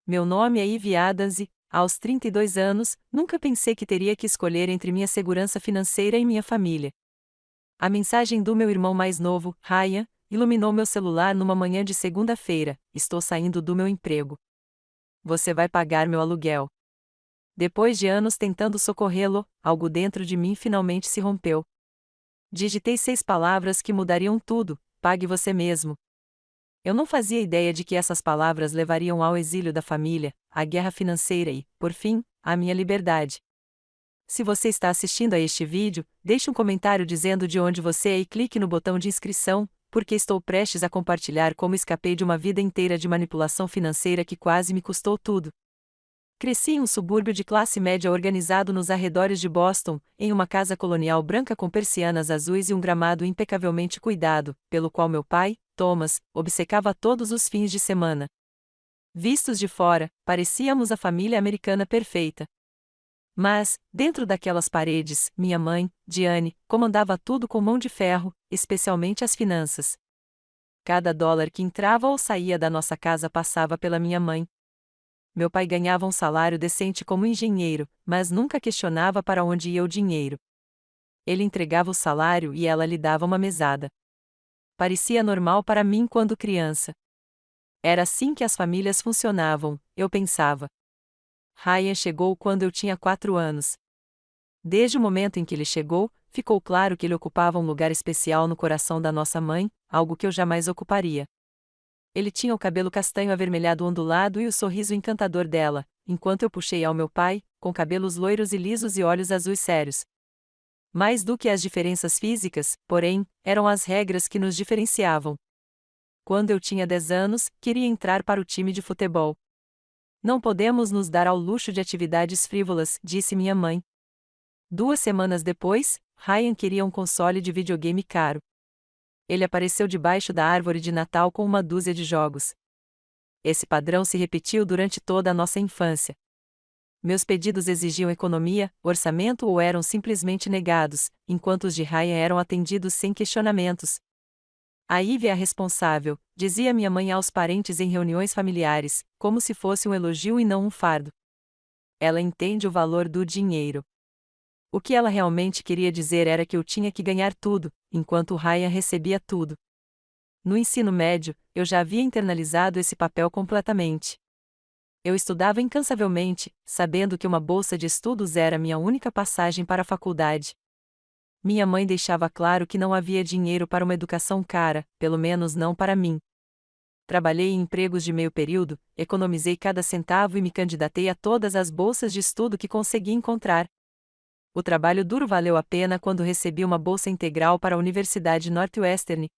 Meu nome é Ivy Adams e, aos 32 anos, nunca pensei que teria que escolher entre minha segurança financeira e minha família. A mensagem do meu irmão mais novo, Ryan, iluminou meu celular numa manhã de segunda-feira: estou saindo do meu emprego. Você vai pagar meu aluguel. Depois de anos tentando socorrê-lo, algo dentro de mim finalmente se rompeu. Digitei 6 palavras que mudariam tudo: pague você mesmo. Eu não fazia ideia de que essas palavras levariam ao exílio da família, à guerra financeira e, por fim, à minha liberdade. Se você está assistindo a este vídeo, deixe um comentário dizendo de onde você é e clique no botão de inscrição, porque estou prestes a compartilhar como escapei de uma vida inteira de manipulação financeira que quase me custou tudo. Cresci em um subúrbio de classe média organizado nos arredores de Boston, em uma casa colonial branca com persianas azuis e um gramado impecavelmente cuidado, pelo qual meu pai, Thomas, obcecava todos os fins de semana. Vistos de fora, parecíamos a família americana perfeita. Mas, dentro daquelas paredes, minha mãe, Diane, comandava tudo com mão de ferro, especialmente as finanças. Cada dólar que entrava ou saía da nossa casa passava pela minha mãe. Meu pai ganhava um salário decente como engenheiro, mas nunca questionava para onde ia o dinheiro. Ele entregava o salário e ela lhe dava uma mesada. Parecia normal para mim quando criança. Era assim que as famílias funcionavam, eu pensava. Ryan chegou quando eu tinha 4 anos. Desde o momento em que ele chegou, ficou claro que ele ocupava um lugar especial no coração da nossa mãe, algo que eu jamais ocuparia. Ele tinha o cabelo castanho avermelhado ondulado e o sorriso encantador dela, enquanto eu puxei ao meu pai, com cabelos loiros e lisos e olhos azuis sérios. Mais do que as diferenças físicas, porém, eram as regras que nos diferenciavam. Quando eu tinha 10 anos, queria entrar para o time de futebol. Não podemos nos dar ao luxo de atividades frívolas, disse minha mãe. 2 semanas depois, Ryan queria um console de videogame caro. Ele apareceu debaixo da árvore de Natal com uma dúzia de jogos. Esse padrão se repetiu durante toda a nossa infância. Meus pedidos exigiam economia, orçamento ou eram simplesmente negados, enquanto os de Ryan eram atendidos sem questionamentos. A Ivy é a responsável, dizia minha mãe aos parentes em reuniões familiares, como se fosse um elogio e não um fardo. Ela entende o valor do dinheiro. O que ela realmente queria dizer era que eu tinha que ganhar tudo, enquanto Ryan recebia tudo. No ensino médio, eu já havia internalizado esse papel completamente. Eu estudava incansavelmente, sabendo que uma bolsa de estudos era minha única passagem para a faculdade. Minha mãe deixava claro que não havia dinheiro para uma educação cara, pelo menos não para mim. Trabalhei em empregos de meio período, economizei cada centavo e me candidatei a todas as bolsas de estudo que consegui encontrar. O trabalho duro valeu a pena quando recebi uma bolsa integral para a Universidade Northwestern.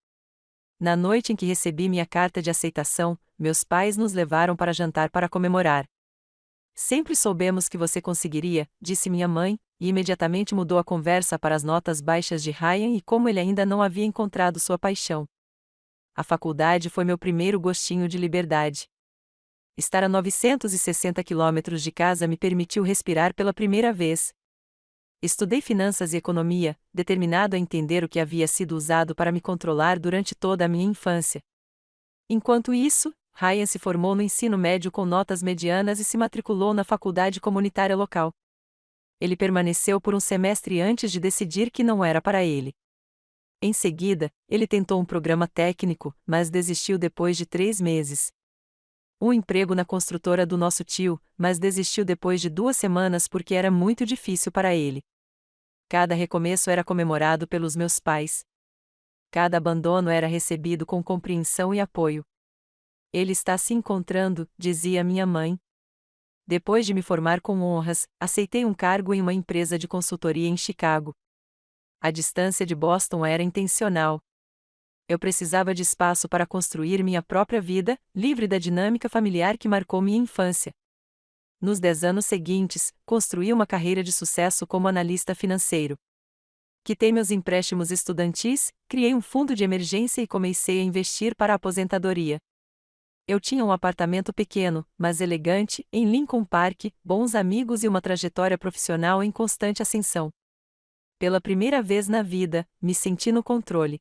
Na noite em que recebi minha carta de aceitação, meus pais nos levaram para jantar para comemorar. Sempre soubemos que você conseguiria, disse minha mãe, e imediatamente mudou a conversa para as notas baixas de Ryan e como ele ainda não havia encontrado sua paixão. A faculdade foi meu primeiro gostinho de liberdade. Estar a 960 quilômetros de casa me permitiu respirar pela primeira vez. Estudei finanças e economia, determinado a entender o que havia sido usado para me controlar durante toda a minha infância. Enquanto isso, Ryan se formou no ensino médio com notas medianas e se matriculou na faculdade comunitária local. Ele permaneceu por um semestre antes de decidir que não era para ele. Em seguida, ele tentou um programa técnico, mas desistiu depois de 3 meses. Um emprego na construtora do nosso tio, mas desistiu depois de 2 semanas porque era muito difícil para ele. Cada recomeço era comemorado pelos meus pais. Cada abandono era recebido com compreensão e apoio. Ele está se encontrando, dizia minha mãe. Depois de me formar com honras, aceitei um cargo em uma empresa de consultoria em Chicago. A distância de Boston era intencional. Eu precisava de espaço para construir minha própria vida, livre da dinâmica familiar que marcou minha infância. Nos 10 anos seguintes, construí uma carreira de sucesso como analista financeiro. Quitei meus empréstimos estudantis, criei um fundo de emergência e comecei a investir para a aposentadoria. Eu tinha um apartamento pequeno, mas elegante, em Lincoln Park, bons amigos e uma trajetória profissional em constante ascensão. Pela primeira vez na vida, me senti no controle.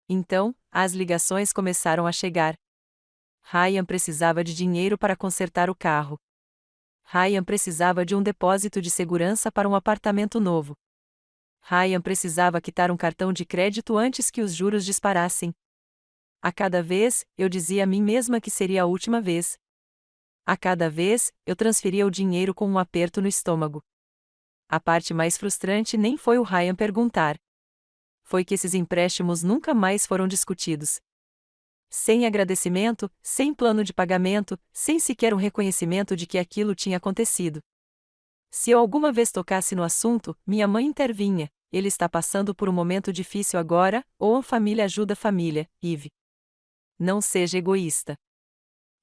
Então, as ligações começaram a chegar. Ryan precisava de dinheiro para consertar o carro. Ryan precisava de um depósito de segurança para um apartamento novo. Ryan precisava quitar um cartão de crédito antes que os juros disparassem. A cada vez, eu dizia a mim mesma que seria a última vez. A cada vez, eu transferia o dinheiro com um aperto no estômago. A parte mais frustrante nem foi o Ryan perguntar. Foi que esses empréstimos nunca mais foram discutidos. Sem agradecimento, sem plano de pagamento, sem sequer um reconhecimento de que aquilo tinha acontecido. Se eu alguma vez tocasse no assunto, minha mãe intervinha: ele está passando por um momento difícil agora, ou a família ajuda a família, Eve. Não seja egoísta.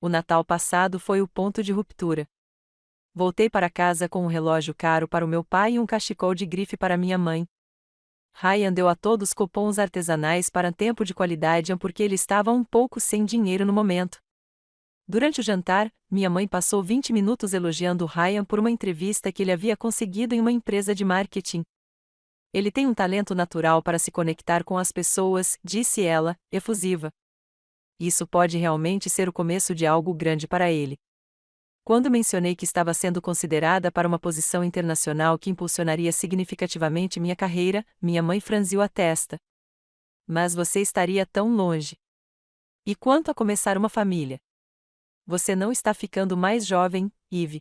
O Natal passado foi o ponto de ruptura. Voltei para casa com um relógio caro para o meu pai e um cachecol de grife para minha mãe. Ryan deu a todos cupons artesanais para tempo de qualidade porque ele estava um pouco sem dinheiro no momento. Durante o jantar, minha mãe passou 20 minutos elogiando Ryan por uma entrevista que ele havia conseguido em uma empresa de marketing. Ele tem um talento natural para se conectar com as pessoas, disse ela, efusiva. Isso pode realmente ser o começo de algo grande para ele. Quando mencionei que estava sendo considerada para uma posição internacional que impulsionaria significativamente minha carreira, minha mãe franziu a testa. Mas você estaria tão longe. E quanto a começar uma família? Você não está ficando mais jovem, Eve.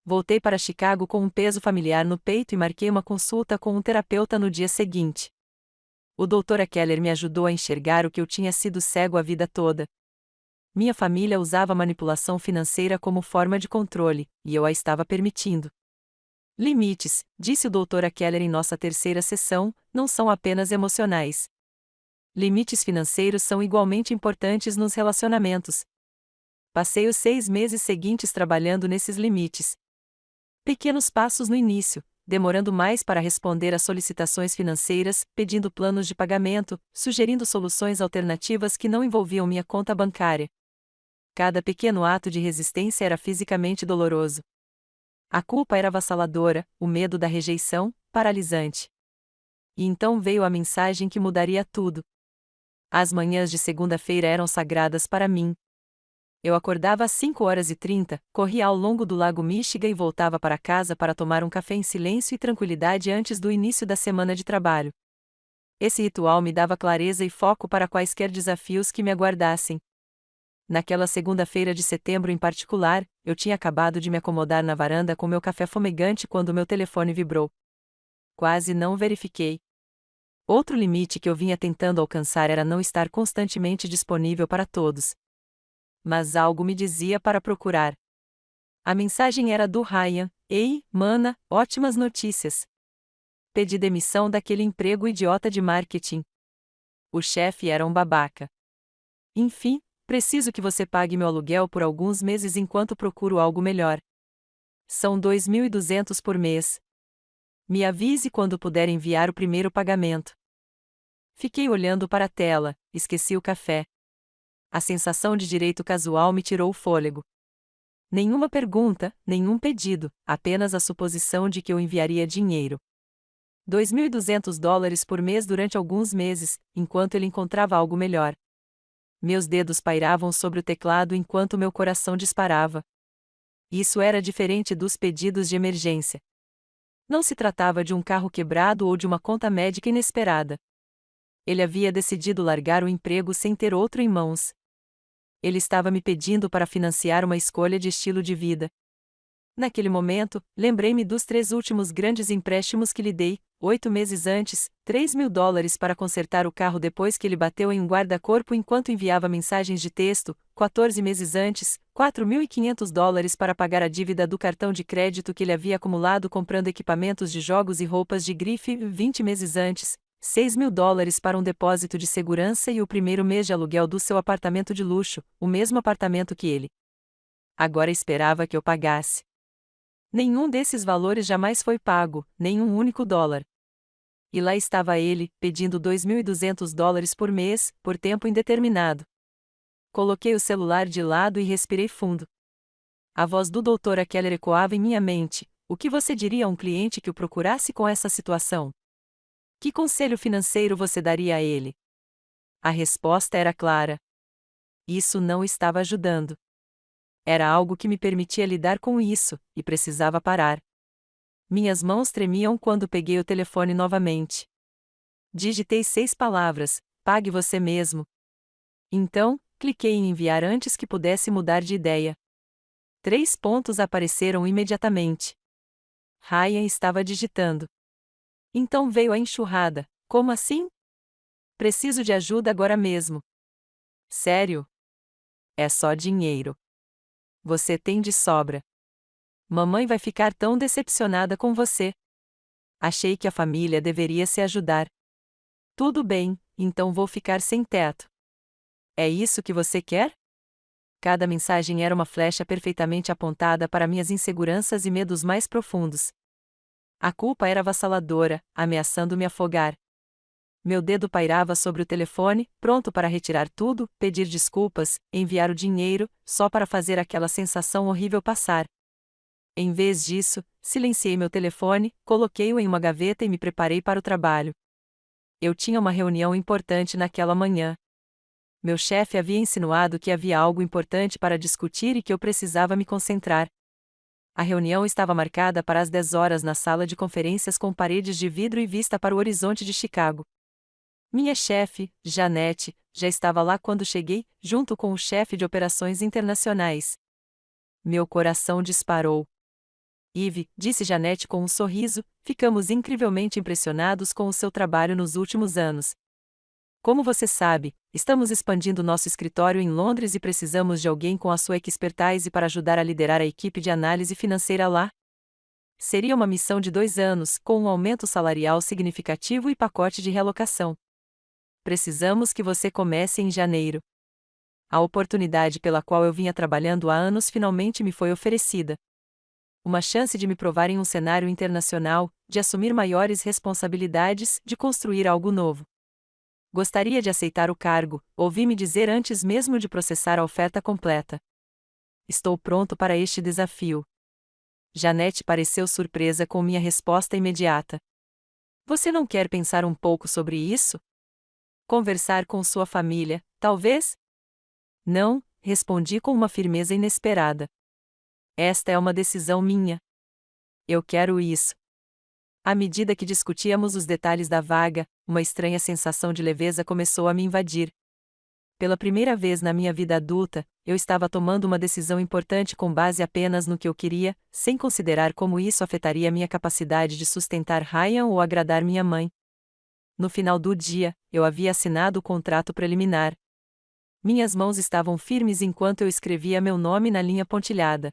Voltei para Chicago com um peso familiar no peito e marquei uma consulta com um terapeuta no dia seguinte. O Dr. Keller me ajudou a enxergar o que eu tinha sido cego a vida toda. Minha família usava manipulação financeira como forma de controle, e eu a estava permitindo. Limites, disse o Dr. Keller em nossa terceira sessão, não são apenas emocionais. Limites financeiros são igualmente importantes nos relacionamentos. Passei os 6 meses seguintes trabalhando nesses limites. Pequenos passos no início, demorando mais para responder às solicitações financeiras, pedindo planos de pagamento, sugerindo soluções alternativas que não envolviam minha conta bancária. Cada pequeno ato de resistência era fisicamente doloroso. A culpa era avassaladora, o medo da rejeição, paralisante. E então veio a mensagem que mudaria tudo. As manhãs de segunda-feira eram sagradas para mim. Eu acordava às 5h30, corria ao longo do Lago Michigan e voltava para casa para tomar um café em silêncio e tranquilidade antes do início da semana de trabalho. Esse ritual me dava clareza e foco para quaisquer desafios que me aguardassem. Naquela segunda-feira de setembro em particular, eu tinha acabado de me acomodar na varanda com meu café fumegante quando meu telefone vibrou. Quase não verifiquei. Outro limite que eu vinha tentando alcançar era não estar constantemente disponível para todos. Mas algo me dizia para procurar. A mensagem era do Ryan: Ei, mana, ótimas notícias. Pedi demissão daquele emprego idiota de marketing. O chefe era um babaca. Enfim, preciso que você pague meu aluguel por alguns meses enquanto procuro algo melhor. São 2.200 por mês. Me avise quando puder enviar o primeiro pagamento. Fiquei olhando para a tela, esqueci o café. A sensação de direito casual me tirou o fôlego. Nenhuma pergunta, nenhum pedido, apenas a suposição de que eu enviaria dinheiro. $2.200 por mês durante alguns meses, enquanto ele encontrava algo melhor. Meus dedos pairavam sobre o teclado enquanto meu coração disparava. Isso era diferente dos pedidos de emergência. Não se tratava de um carro quebrado ou de uma conta médica inesperada. Ele havia decidido largar o emprego sem ter outro em mãos. Ele estava me pedindo para financiar uma escolha de estilo de vida. Naquele momento, lembrei-me dos 3 últimos grandes empréstimos que lhe dei, 8 meses antes, $3.000 para consertar o carro depois que ele bateu em um guarda-corpo enquanto enviava mensagens de texto, 14 meses antes, $4.500 para pagar a dívida do cartão de crédito que ele havia acumulado comprando equipamentos de jogos e roupas de grife, 20 meses antes, $6.000 para um depósito de segurança e o primeiro mês de aluguel do seu apartamento de luxo, o mesmo apartamento que ele agora esperava que eu pagasse. Nenhum desses valores jamais foi pago, nem um único dólar. E lá estava ele, pedindo $2.200 por mês, por tempo indeterminado. Coloquei o celular de lado e respirei fundo. A voz do Dr. Keller ecoava em minha mente: o que você diria a um cliente que o procurasse com essa situação? Que conselho financeiro você daria a ele? A resposta era clara. Isso não estava ajudando. Era algo que me permitia lidar com isso, e precisava parar. Minhas mãos tremiam quando peguei o telefone novamente. Digitei 6 palavras: pague você mesmo. Então, cliquei em enviar antes que pudesse mudar de ideia. 3 pontos apareceram imediatamente. Ryan estava digitando. Então veio a enxurrada. Como assim? Preciso de ajuda agora mesmo. Sério? É só dinheiro. Você tem de sobra. Mamãe vai ficar tão decepcionada com você. Achei que a família deveria se ajudar. Tudo bem, então vou ficar sem teto. É isso que você quer? Cada mensagem era uma flecha perfeitamente apontada para minhas inseguranças e medos mais profundos. A culpa era avassaladora, ameaçando me afogar. Meu dedo pairava sobre o telefone, pronto para retirar tudo, pedir desculpas, enviar o dinheiro, só para fazer aquela sensação horrível passar. Em vez disso, silenciei meu telefone, coloquei-o em uma gaveta e me preparei para o trabalho. Eu tinha uma reunião importante naquela manhã. Meu chefe havia insinuado que havia algo importante para discutir e que eu precisava me concentrar. A reunião estava marcada para as 10 horas na sala de conferências com paredes de vidro e vista para o horizonte de Chicago. Minha chefe, Janete, já estava lá quando cheguei, junto com o chefe de operações internacionais. Meu coração disparou. Eve, disse Janete com um sorriso, ficamos incrivelmente impressionados com o seu trabalho nos últimos anos. Como você sabe, estamos expandindo nosso escritório em Londres e precisamos de alguém com a sua expertise para ajudar a liderar a equipe de análise financeira lá. Seria uma missão de 2 anos, com um aumento salarial significativo e pacote de relocação. Precisamos que você comece em janeiro. A oportunidade pela qual eu vinha trabalhando há anos finalmente me foi oferecida. Uma chance de me provar em um cenário internacional, de assumir maiores responsabilidades, de construir algo novo. Gostaria de aceitar o cargo, ouvi-me dizer antes mesmo de processar a oferta completa. Estou pronto para este desafio. Janete pareceu surpresa com minha resposta imediata. Você não quer pensar um pouco sobre isso? Conversar com sua família, talvez? Não, respondi com uma firmeza inesperada. Esta é uma decisão minha. Eu quero isso. À medida que discutíamos os detalhes da vaga, uma estranha sensação de leveza começou a me invadir. Pela primeira vez na minha vida adulta, eu estava tomando uma decisão importante com base apenas no que eu queria, sem considerar como isso afetaria minha capacidade de sustentar Ryan ou agradar minha mãe. No final do dia, eu havia assinado o contrato preliminar. Minhas mãos estavam firmes enquanto eu escrevia meu nome na linha pontilhada.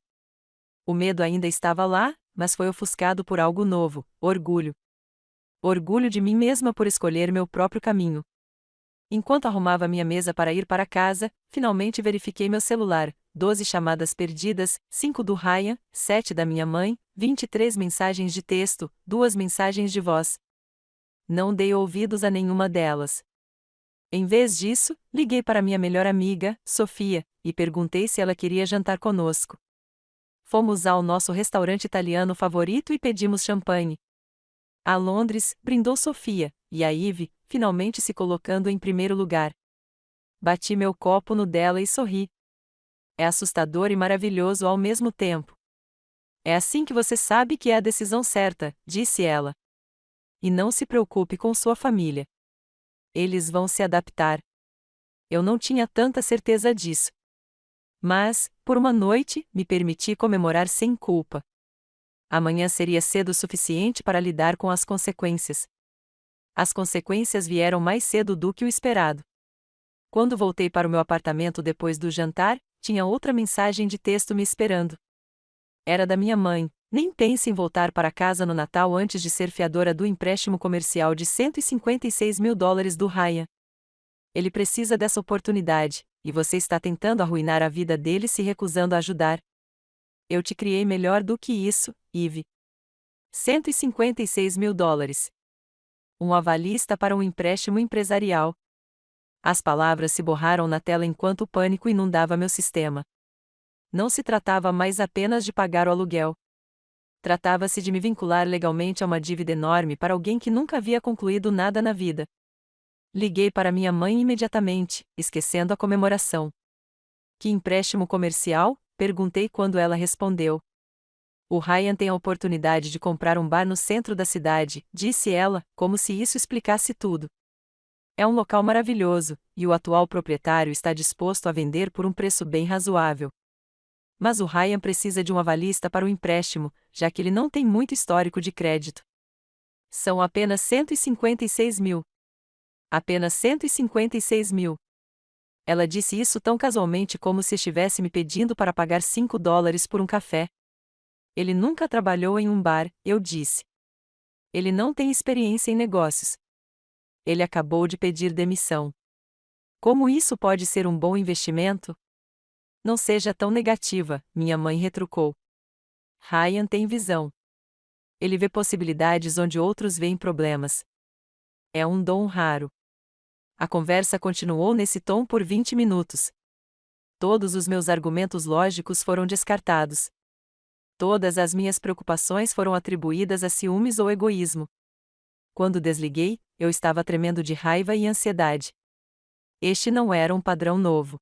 O medo ainda estava lá, mas foi ofuscado por algo novo: orgulho. Orgulho de mim mesma por escolher meu próprio caminho. Enquanto arrumava minha mesa para ir para casa, finalmente verifiquei meu celular: 12 chamadas perdidas, 5 do Ryan, 7 da minha mãe, 23 mensagens de texto, 2 mensagens de voz. Não dei ouvidos a nenhuma delas. Em vez disso, liguei para minha melhor amiga, Sofia, e perguntei se ela queria jantar conosco. Fomos ao nosso restaurante italiano favorito e pedimos champanhe. A Londres, brindou Sofia, e a Eve, finalmente se colocando em primeiro lugar. Bati meu copo no dela e sorri. É assustador e maravilhoso ao mesmo tempo. É assim que você sabe que é a decisão certa, disse ela. E não se preocupe com sua família. Eles vão se adaptar. Eu não tinha tanta certeza disso. Mas, por uma noite, me permiti comemorar sem culpa. Amanhã seria cedo o suficiente para lidar com as consequências. As consequências vieram mais cedo do que o esperado. Quando voltei para o meu apartamento depois do jantar, tinha outra mensagem de texto me esperando. Era da minha mãe: nem pense em voltar para casa no Natal antes de ser fiadora do empréstimo comercial de $156 mil do Ryan. Ele precisa dessa oportunidade, e você está tentando arruinar a vida dele se recusando a ajudar. Eu te criei melhor do que isso, Eve. $156 mil. Um avalista para um empréstimo empresarial. As palavras se borraram na tela enquanto o pânico inundava meu sistema. Não se tratava mais apenas de pagar o aluguel. Tratava-se de me vincular legalmente a uma dívida enorme para alguém que nunca havia concluído nada na vida. Liguei para minha mãe imediatamente, esquecendo a comemoração. Que empréstimo comercial? Perguntei quando ela respondeu. O Ryan tem a oportunidade de comprar um bar no centro da cidade, disse ela, como se isso explicasse tudo. É um local maravilhoso, e o atual proprietário está disposto a vender por um preço bem razoável. Mas o Ryan precisa de um avalista para o empréstimo, já que ele não tem muito histórico de crédito. São apenas 156 mil. Apenas 156 mil. Ela disse isso tão casualmente como se estivesse me pedindo para pagar $5 por um café. Ele nunca trabalhou em um bar, eu disse. Ele não tem experiência em negócios. Ele acabou de pedir demissão. Como isso pode ser um bom investimento? Não seja tão negativa, minha mãe retrucou. Ryan tem visão. Ele vê possibilidades onde outros veem problemas. É um dom raro. A conversa continuou nesse tom por 20 minutos. Todos os meus argumentos lógicos foram descartados. Todas as minhas preocupações foram atribuídas a ciúmes ou egoísmo. Quando desliguei, eu estava tremendo de raiva e ansiedade. Este não era um padrão novo.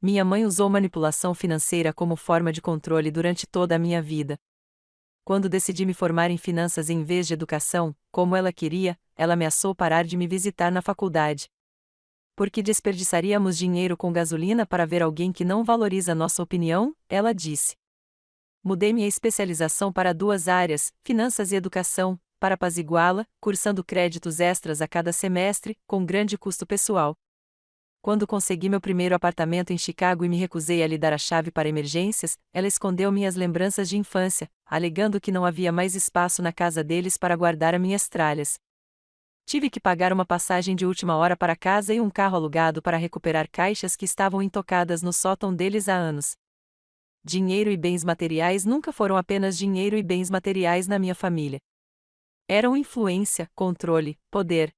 Minha mãe usou manipulação financeira como forma de controle durante toda a minha vida. Quando decidi me formar em finanças em vez de educação, como ela queria, ela ameaçou parar de me visitar na faculdade. Por que desperdiçaríamos dinheiro com gasolina para ver alguém que não valoriza nossa opinião? Ela disse. Mudei minha especialização para 2 áreas, finanças e educação, para apaziguá-la, cursando créditos extras a cada semestre, com grande custo pessoal. Quando consegui meu primeiro apartamento em Chicago e me recusei a lhe dar a chave para emergências, ela escondeu minhas lembranças de infância, alegando que não havia mais espaço na casa deles para guardar as minhas tralhas. Tive que pagar uma passagem de última hora para casa e um carro alugado para recuperar caixas que estavam intocadas no sótão deles há anos. Dinheiro e bens materiais nunca foram apenas dinheiro e bens materiais na minha família. Eram influência, controle, poder.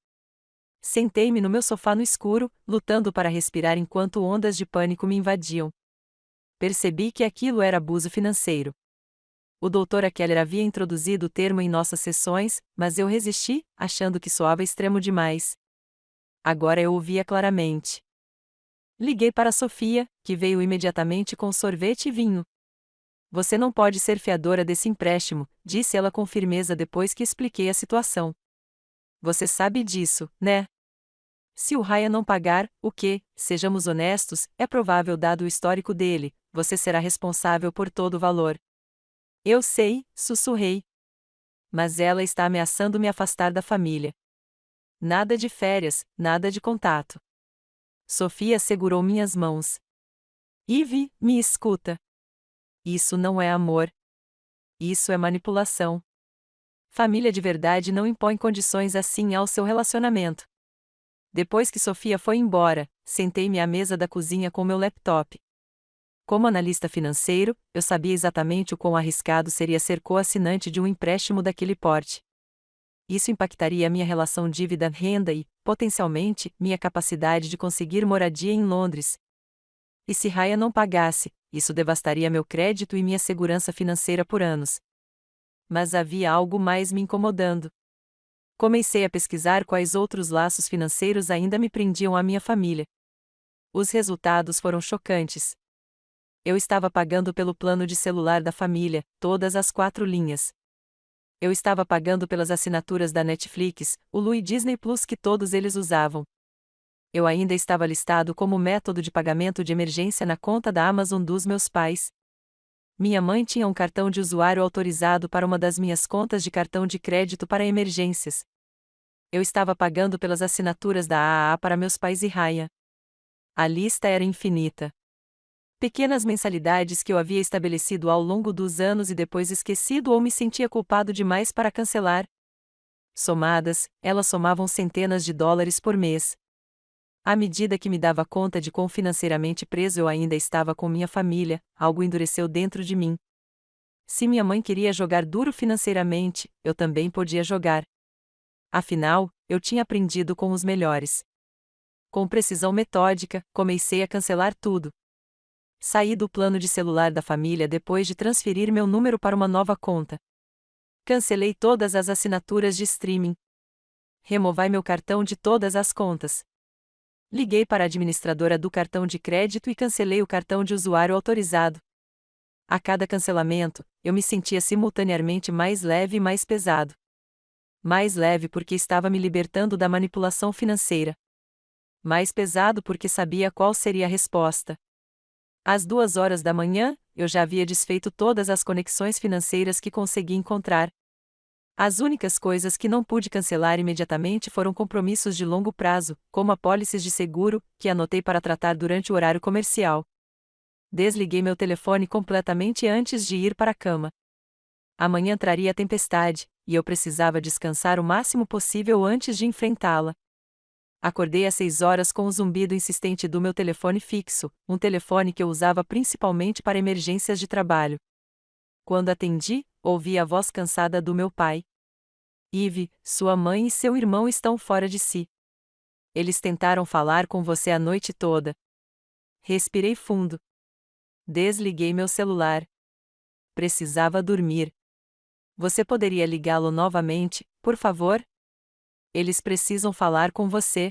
Sentei-me no meu sofá no escuro, lutando para respirar enquanto ondas de pânico me invadiam. Percebi que aquilo era abuso financeiro. O Dr. Keller havia introduzido o termo em nossas sessões, mas eu resisti, achando que soava extremo demais. Agora eu ouvia claramente. Liguei para Sofia, que veio imediatamente com sorvete e vinho. Você não pode ser fiadora desse empréstimo, disse ela com firmeza depois que expliquei a situação. Você sabe disso, né? Se o Ryan não pagar, o que, sejamos honestos, é provável dado o histórico dele, você será responsável por todo o valor. Eu sei, sussurrei. Mas ela está ameaçando me afastar da família. Nada de férias, nada de contato. Sofia segurou minhas mãos. Ivy, me escuta. Isso não é amor. Isso é manipulação. Família de verdade não impõe condições assim ao seu relacionamento. Depois que Sofia foi embora, sentei-me à mesa da cozinha com meu laptop. Como analista financeiro, eu sabia exatamente o quão arriscado seria ser coassinante de um empréstimo daquele porte. Isso impactaria minha relação dívida-renda e, potencialmente, minha capacidade de conseguir moradia em Londres. E se Ryan não pagasse, isso devastaria meu crédito e minha segurança financeira por anos. Mas havia algo mais me incomodando. Comecei a pesquisar quais outros laços financeiros ainda me prendiam à minha família. Os resultados foram chocantes. Eu estava pagando pelo plano de celular da família, todas as 4 linhas. Eu estava pagando pelas assinaturas da Netflix, Hulu e Disney Plus que todos eles usavam. Eu ainda estava listado como método de pagamento de emergência na conta da Amazon dos meus pais. Minha mãe tinha um cartão de usuário autorizado para uma das minhas contas de cartão de crédito para emergências. Eu estava pagando pelas assinaturas da AAA para meus pais e Ryan. A lista era infinita. Pequenas mensalidades que eu havia estabelecido ao longo dos anos e depois esquecido ou me sentia culpado demais para cancelar. Somadas, elas somavam centenas de dólares por mês. À medida que me dava conta de quão financeiramente preso eu ainda estava com minha família, algo endureceu dentro de mim. Se minha mãe queria jogar duro financeiramente, eu também podia jogar. Afinal, eu tinha aprendido com os melhores. Com precisão metódica, comecei a cancelar tudo. Saí do plano de celular da família depois de transferir meu número para uma nova conta. Cancelei todas as assinaturas de streaming. Removai meu cartão de todas as contas. Liguei para a administradora do cartão de crédito e cancelei o cartão de usuário autorizado. A cada cancelamento, eu me sentia simultaneamente mais leve e mais pesado. Mais leve porque estava me libertando da manipulação financeira. Mais pesado porque sabia qual seria a resposta. Às 2 horas da manhã, eu já havia desfeito todas as conexões financeiras que consegui encontrar. As únicas coisas que não pude cancelar imediatamente foram compromissos de longo prazo, como apólices de seguro, que anotei para tratar durante o horário comercial. Desliguei meu telefone completamente antes de ir para a cama. Amanhã traria a tempestade, e eu precisava descansar o máximo possível antes de enfrentá-la. Acordei às 6 horas com o zumbido insistente do meu telefone fixo, um telefone que eu usava principalmente para emergências de trabalho. Quando atendi, ouvi a voz cansada do meu pai. Eve, sua mãe e seu irmão estão fora de si. Eles tentaram falar com você a noite toda. Respirei fundo. Desliguei meu celular. Precisava dormir. Você poderia ligá-lo novamente, por favor? Eles precisam falar com você.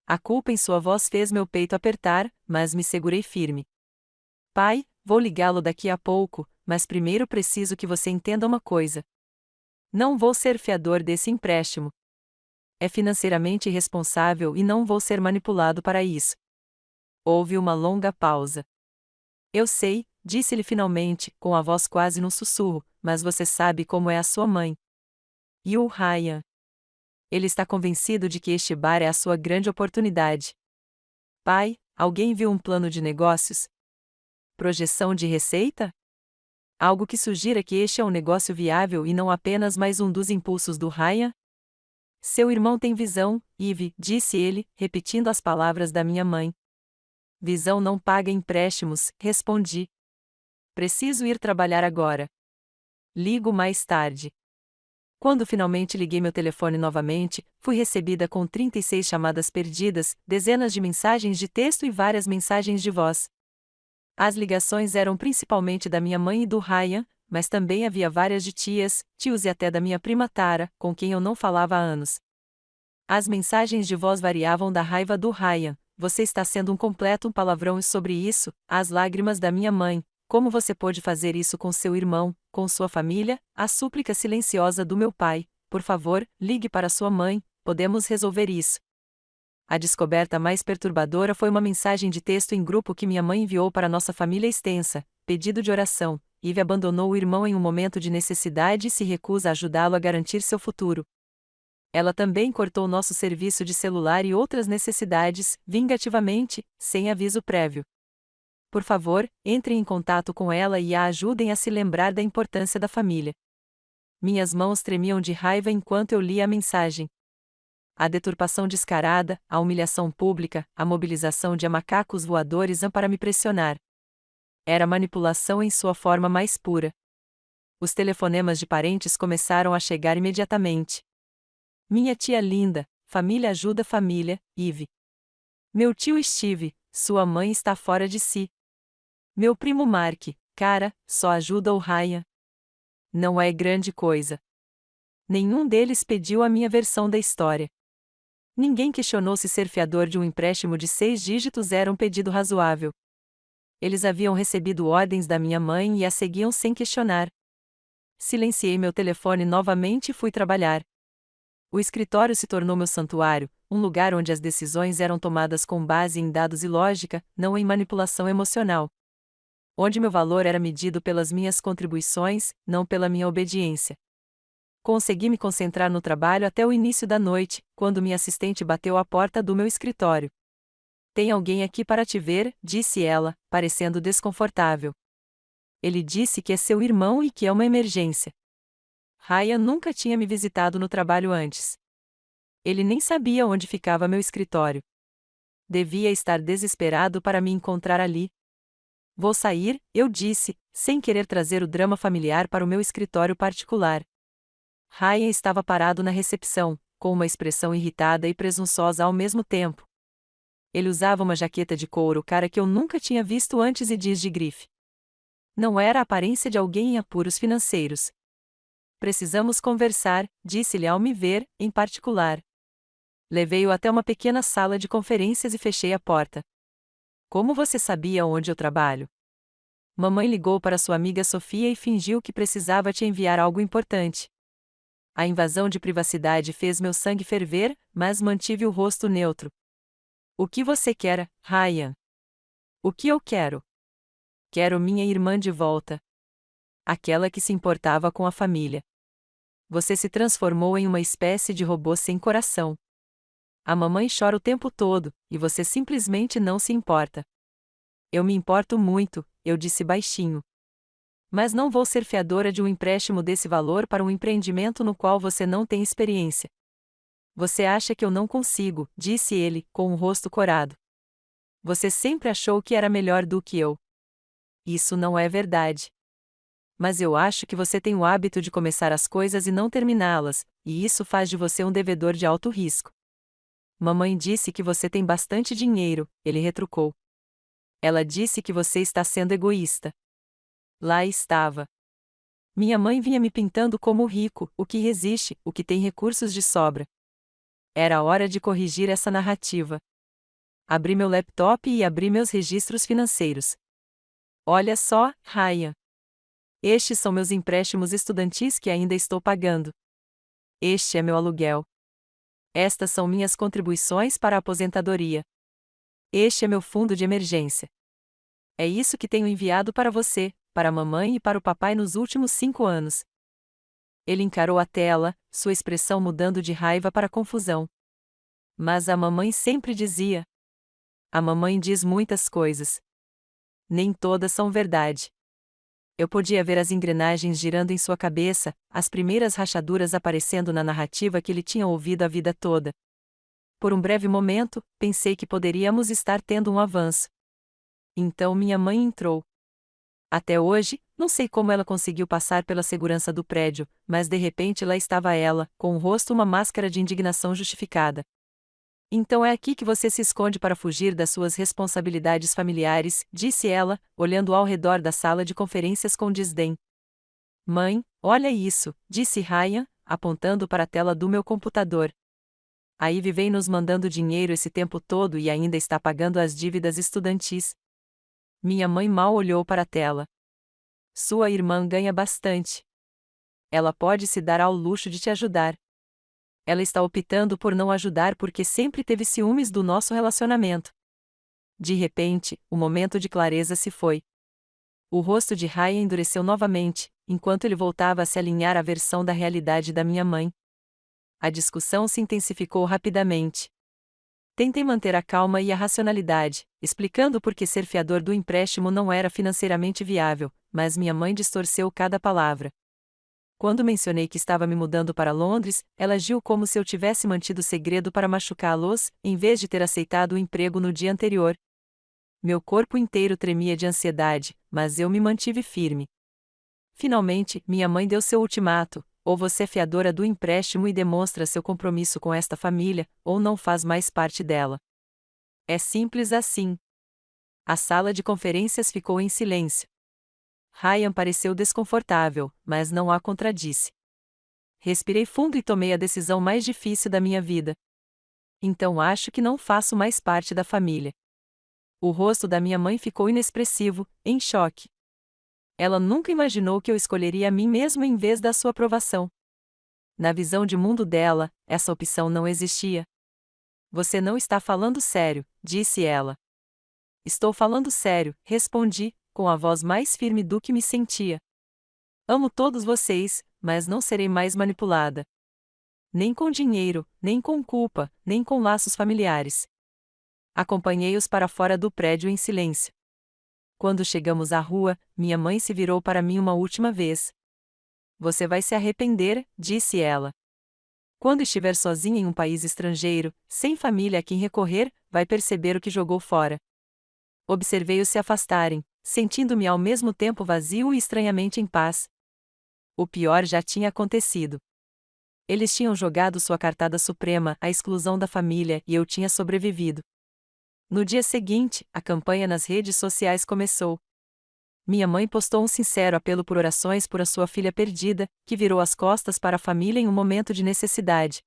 A culpa em sua voz fez meu peito apertar, mas me segurei firme. Pai, vou ligá-lo daqui a pouco, mas primeiro preciso que você entenda uma coisa. Não vou ser fiador desse empréstimo. É financeiramente irresponsável e não vou ser manipulado para isso. Houve uma longa pausa. Eu sei, disse-lhe finalmente, com a voz quase num sussurro, mas você sabe como é a sua mãe. E o Ryan? Ele está convencido de que este bar é a sua grande oportunidade. Pai, alguém viu um plano de negócios? Projeção de receita? Algo que sugira que este é um negócio viável e não apenas mais um dos impulsos do Ryan? Seu irmão tem visão, Eve, disse ele, repetindo as palavras da minha mãe. Visão não paga empréstimos, respondi. Preciso ir trabalhar agora. Ligo mais tarde. Quando finalmente liguei meu telefone novamente, fui recebida com 36 chamadas perdidas, dezenas de mensagens de texto e várias mensagens de voz. As ligações eram principalmente da minha mãe e do Ryan, mas também havia várias de tias, tios e até da minha prima Tara, com quem eu não falava há anos. As mensagens de voz variavam da raiva do Ryan: você está sendo um completo palavrão sobre isso, às lágrimas da minha mãe: como você pôde fazer isso com seu irmão, com sua família, a súplica silenciosa do meu pai: por favor, ligue para sua mãe, podemos resolver isso. A descoberta mais perturbadora foi uma mensagem de texto em grupo que minha mãe enviou para nossa família extensa: pedido de oração. Eve abandonou o irmão em um momento de necessidade e se recusa a ajudá-lo a garantir seu futuro. Ela também cortou nosso serviço de celular e outras necessidades, vingativamente, sem aviso prévio. Por favor, entrem em contato com ela e a ajudem a se lembrar da importância da família. Minhas mãos tremiam de raiva enquanto eu lia a mensagem. A deturpação descarada, a humilhação pública, a mobilização de macacos voadores para me pressionar. Era manipulação em sua forma mais pura. Os telefonemas de parentes começaram a chegar imediatamente. Minha tia linda, família ajuda família, Eve. Meu tio Steve, sua mãe está fora de si. Meu primo Mark, cara, só ajuda o Ryan. Não é grande coisa. Nenhum deles pediu a minha versão da história. Ninguém questionou se ser fiador de um empréstimo de 6 dígitos era um pedido razoável. Eles haviam recebido ordens da minha mãe e a seguiam sem questionar. Silenciei meu telefone novamente e fui trabalhar. O escritório se tornou meu santuário, um lugar onde as decisões eram tomadas com base em dados e lógica, não em manipulação emocional. Onde meu valor era medido pelas minhas contribuições, não pela minha obediência. Consegui me concentrar no trabalho até o início da noite, quando minha assistente bateu à porta do meu escritório. Tem alguém aqui para te ver, disse ela, parecendo desconfortável. Ele disse que é seu irmão e que é uma emergência. Ryan nunca tinha me visitado no trabalho antes. Ele nem sabia onde ficava meu escritório. Devia estar desesperado para me encontrar ali. Vou sair, eu disse, sem querer trazer o drama familiar para o meu escritório particular. Ryan estava parado na recepção, com uma expressão irritada e presunçosa ao mesmo tempo. Ele usava uma jaqueta de couro cara que eu nunca tinha visto antes e jeans de grife. Não era a aparência de alguém em apuros financeiros. Precisamos conversar, disse-lhe ao me ver, em particular. Levei-o até uma pequena sala de conferências e fechei a porta. Como você sabia onde eu trabalho? Mamãe ligou para sua amiga Sofia e fingiu que precisava te enviar algo importante. A invasão de privacidade fez meu sangue ferver, mas mantive o rosto neutro. O que você quer, Ryan? O que eu quero? Quero minha irmã de volta. Aquela que se importava com a família. Você se transformou em uma espécie de robô sem coração. A mamãe chora o tempo todo, e você simplesmente não se importa. Eu me importo muito, eu disse baixinho. Mas não vou ser fiadora de um empréstimo desse valor para um empreendimento no qual você não tem experiência. Você acha que eu não consigo, disse ele, com o rosto corado. Você sempre achou que era melhor do que eu. Isso não é verdade. Mas eu acho que você tem o hábito de começar as coisas e não terminá-las, e isso faz de você um devedor de alto risco. Mamãe disse que você tem bastante dinheiro, ele retrucou. Ela disse que você está sendo egoísta. Lá estava. Minha mãe vinha me pintando como o rico, o que resiste, o que tem recursos de sobra. Era hora de corrigir essa narrativa. Abri meu laptop e abri meus registros financeiros. Olha só, Ryan. Estes são meus empréstimos estudantis que ainda estou pagando. Este é meu aluguel. Estas são minhas contribuições para a aposentadoria. Este é meu fundo de emergência. É isso que tenho enviado para você, para a mamãe e para o papai nos últimos 5 anos. Ele encarou a tela, sua expressão mudando de raiva para confusão. Mas a mamãe sempre dizia. A mamãe diz muitas coisas. Nem todas são verdade. Eu podia ver as engrenagens girando em sua cabeça, as primeiras rachaduras aparecendo na narrativa que ele tinha ouvido a vida toda. Por um breve momento, pensei que poderíamos estar tendo um avanço. Então minha mãe entrou. Até hoje, não sei como ela conseguiu passar pela segurança do prédio, mas de repente lá estava ela, com o rosto uma máscara de indignação justificada. Então é aqui que você se esconde para fugir das suas responsabilidades familiares, disse ela, olhando ao redor da sala de conferências com desdém. Mãe, olha isso, disse Ryan, apontando para a tela do meu computador. A Ivy vem nos mandando dinheiro esse tempo todo e ainda está pagando as dívidas estudantis. Minha mãe mal olhou para a tela. Sua irmã ganha bastante. Ela pode se dar ao luxo de te ajudar. Ela está optando por não ajudar porque sempre teve ciúmes do nosso relacionamento. De repente, o momento de clareza se foi. O rosto de Ryan endureceu novamente, enquanto ele voltava a se alinhar à versão da realidade da minha mãe. A discussão se intensificou rapidamente. Tentei manter a calma e a racionalidade, explicando por que ser fiador do empréstimo não era financeiramente viável, mas minha mãe distorceu cada palavra. Quando mencionei que estava me mudando para Londres, ela agiu como se eu tivesse mantido segredo para machucá-los, em vez de ter aceitado o emprego no dia anterior. Meu corpo inteiro tremia de ansiedade, mas eu me mantive firme. Finalmente, minha mãe deu seu ultimato: ou você é fiadora do empréstimo e demonstra seu compromisso com esta família, ou não faz mais parte dela. É simples assim. A sala de conferências ficou em silêncio. Ryan pareceu desconfortável, mas não a contradisse. Respirei fundo e tomei a decisão mais difícil da minha vida. Então acho que não faço mais parte da família. O rosto da minha mãe ficou inexpressivo, em choque. Ela nunca imaginou que eu escolheria a mim mesmo em vez da sua aprovação. Na visão de mundo dela, essa opção não existia. Você não está falando sério, disse ela. Estou falando sério, respondi, com a voz mais firme do que me sentia. Amo todos vocês, mas não serei mais manipulada. Nem com dinheiro, nem com culpa, nem com laços familiares. Acompanhei-os para fora do prédio em silêncio. Quando chegamos à rua, minha mãe se virou para mim uma última vez. Você vai se arrepender, disse ela. Quando estiver sozinha em um país estrangeiro, sem família a quem recorrer, vai perceber o que jogou fora. Observei-os se afastarem, sentindo-me ao mesmo tempo vazio e estranhamente em paz. O pior já tinha acontecido. Eles tinham jogado sua cartada suprema, a exclusão da família, e eu tinha sobrevivido. No dia seguinte, a campanha nas redes sociais começou. Minha mãe postou um sincero apelo por orações por a sua filha perdida, que virou as costas para a família em um momento de necessidade.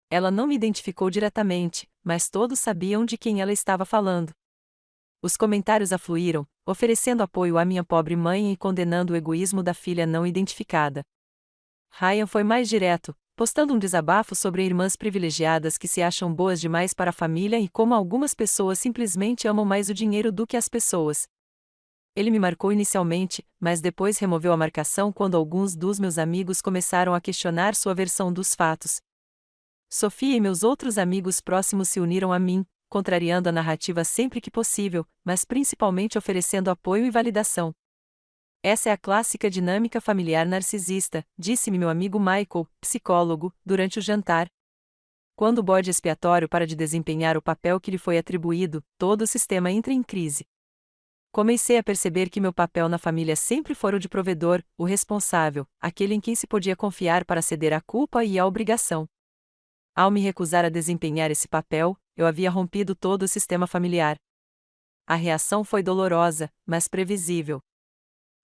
Ela não me identificou diretamente, mas todos sabiam de quem ela estava falando. Os comentários afluíram, oferecendo apoio à minha pobre mãe e condenando o egoísmo da filha não identificada. Ryan foi mais direto, postando um desabafo sobre irmãs privilegiadas que se acham boas demais para a família e como algumas pessoas simplesmente amam mais o dinheiro do que as pessoas. Ele me marcou inicialmente, mas depois removeu a marcação quando alguns dos meus amigos começaram a questionar sua versão dos fatos. Sofia e meus outros amigos próximos se uniram a mim, contrariando a narrativa sempre que possível, mas principalmente oferecendo apoio e validação. Essa é a clássica dinâmica familiar narcisista, disse-me meu amigo Michael, psicólogo, durante o jantar. Quando o bode expiatório para de desempenhar o papel que lhe foi atribuído, todo o sistema entra em crise. Comecei a perceber que meu papel na família sempre fora o de provedor, o responsável, aquele em quem se podia confiar para ceder à culpa e à obrigação. Ao me recusar a desempenhar esse papel, eu havia rompido todo o sistema familiar. A reação foi dolorosa, mas previsível.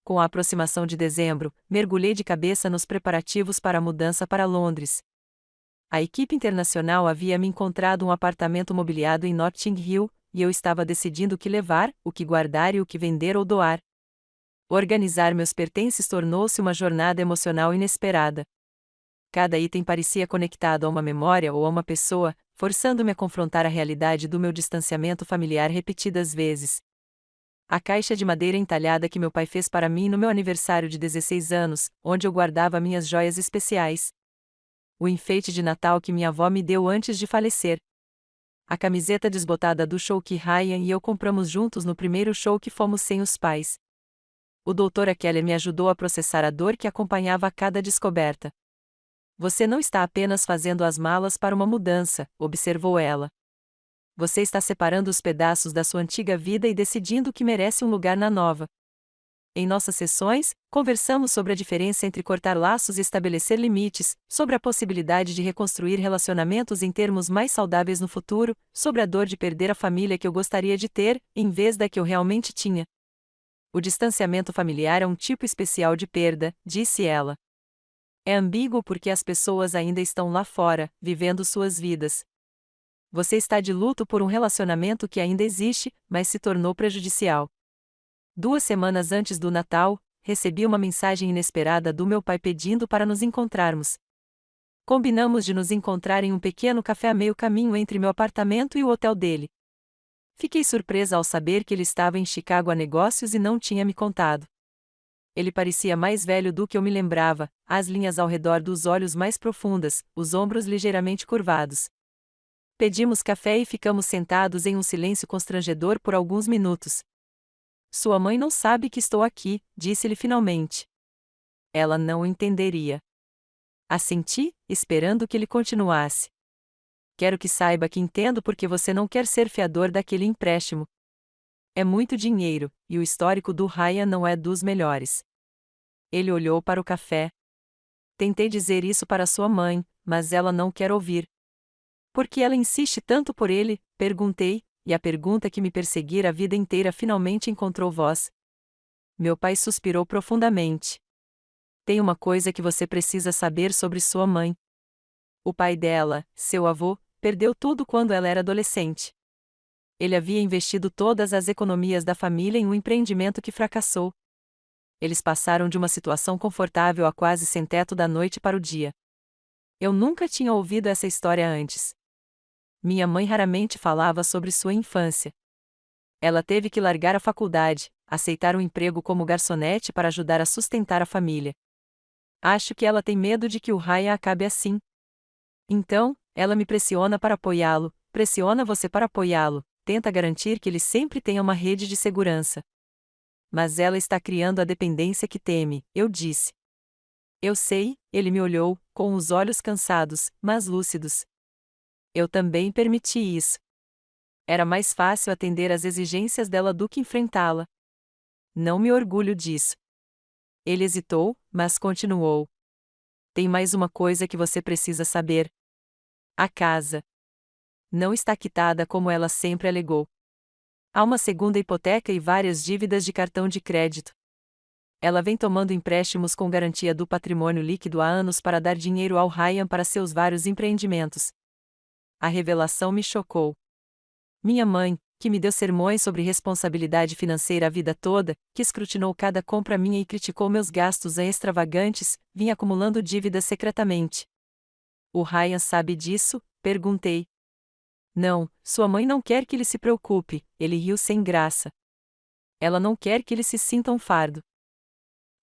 Com a aproximação de dezembro, mergulhei de cabeça nos preparativos para a mudança para Londres. A equipe internacional havia me encontrado um apartamento mobiliado em Notting Hill, e eu estava decidindo o que levar, o que guardar e o que vender ou doar. Organizar meus pertences tornou-se uma jornada emocional inesperada. Cada item parecia conectado a uma memória ou a uma pessoa, forçando-me a confrontar a realidade do meu distanciamento familiar repetidas vezes. A caixa de madeira entalhada que meu pai fez para mim no meu aniversário de 16 anos, onde eu guardava minhas joias especiais. O enfeite de Natal que minha avó me deu antes de falecer. A camiseta desbotada do show que Ryan e eu compramos juntos no primeiro show que fomos sem os pais. O Dr. Keller me ajudou a processar a dor que acompanhava a cada descoberta. Você não está apenas fazendo as malas para uma mudança, observou ela. Você está separando os pedaços da sua antiga vida e decidindo que merece um lugar na nova. Em nossas sessões, conversamos sobre a diferença entre cortar laços e estabelecer limites, sobre a possibilidade de reconstruir relacionamentos em termos mais saudáveis no futuro, sobre a dor de perder a família que eu gostaria de ter, em vez da que eu realmente tinha. O distanciamento familiar é um tipo especial de perda, disse ela. É ambíguo porque as pessoas ainda estão lá fora, vivendo suas vidas. Você está de luto por um relacionamento que ainda existe, mas se tornou prejudicial. 2 semanas antes do Natal, recebi uma mensagem inesperada do meu pai pedindo para nos encontrarmos. Combinamos de nos encontrar em um pequeno café a meio caminho entre meu apartamento e o hotel dele. Fiquei surpresa ao saber que ele estava em Chicago a negócios e não tinha me contado. Ele parecia mais velho do que eu me lembrava, as linhas ao redor dos olhos mais profundas, os ombros ligeiramente curvados. Pedimos café e ficamos sentados em um silêncio constrangedor por alguns minutos. Sua mãe não sabe que estou aqui, disse-lhe finalmente. Ela não o entenderia. Assenti, esperando que ele continuasse. Quero que saiba que entendo porque você não quer ser fiador daquele empréstimo. É muito dinheiro, e o histórico do Ryan não é dos melhores. Ele olhou para o café. Tentei dizer isso para sua mãe, mas ela não quer ouvir. Por que ela insiste tanto por ele? Perguntei, e a pergunta que me perseguira a vida inteira finalmente encontrou voz. Meu pai suspirou profundamente. Tem uma coisa que você precisa saber sobre sua mãe. O pai dela, seu avô, perdeu tudo quando ela era adolescente. Ele havia investido todas as economias da família em um empreendimento que fracassou. Eles passaram de uma situação confortável a quase sem teto da noite para o dia. Eu nunca tinha ouvido essa história antes. Minha mãe raramente falava sobre sua infância. Ela teve que largar a faculdade, aceitar um emprego como garçonete para ajudar a sustentar a família. Acho que ela tem medo de que o Ryan acabe assim. Então, ela me pressiona para apoiá-lo, pressiona você para apoiá-lo, tenta garantir que ele sempre tenha uma rede de segurança. Mas ela está criando a dependência que teme, eu disse. Eu sei, ele me olhou, com os olhos cansados, mas lúcidos. Eu também permiti isso. Era mais fácil atender às exigências dela do que enfrentá-la. Não me orgulho disso. Ele hesitou, mas continuou. Tem mais uma coisa que você precisa saber. A casa não está quitada como ela sempre alegou. Há uma segunda hipoteca e várias dívidas de cartão de crédito. Ela vem tomando empréstimos com garantia do patrimônio líquido há anos para dar dinheiro ao Ryan para seus vários empreendimentos. A revelação me chocou. Minha mãe, que me deu sermões sobre responsabilidade financeira a vida toda, que escrutinou cada compra minha e criticou meus gastos extravagantes, vinha acumulando dívidas secretamente. O Ryan sabe disso? Perguntei. Não, sua mãe não quer que ele se preocupe, ele riu sem graça. Ela não quer que ele se sinta um fardo.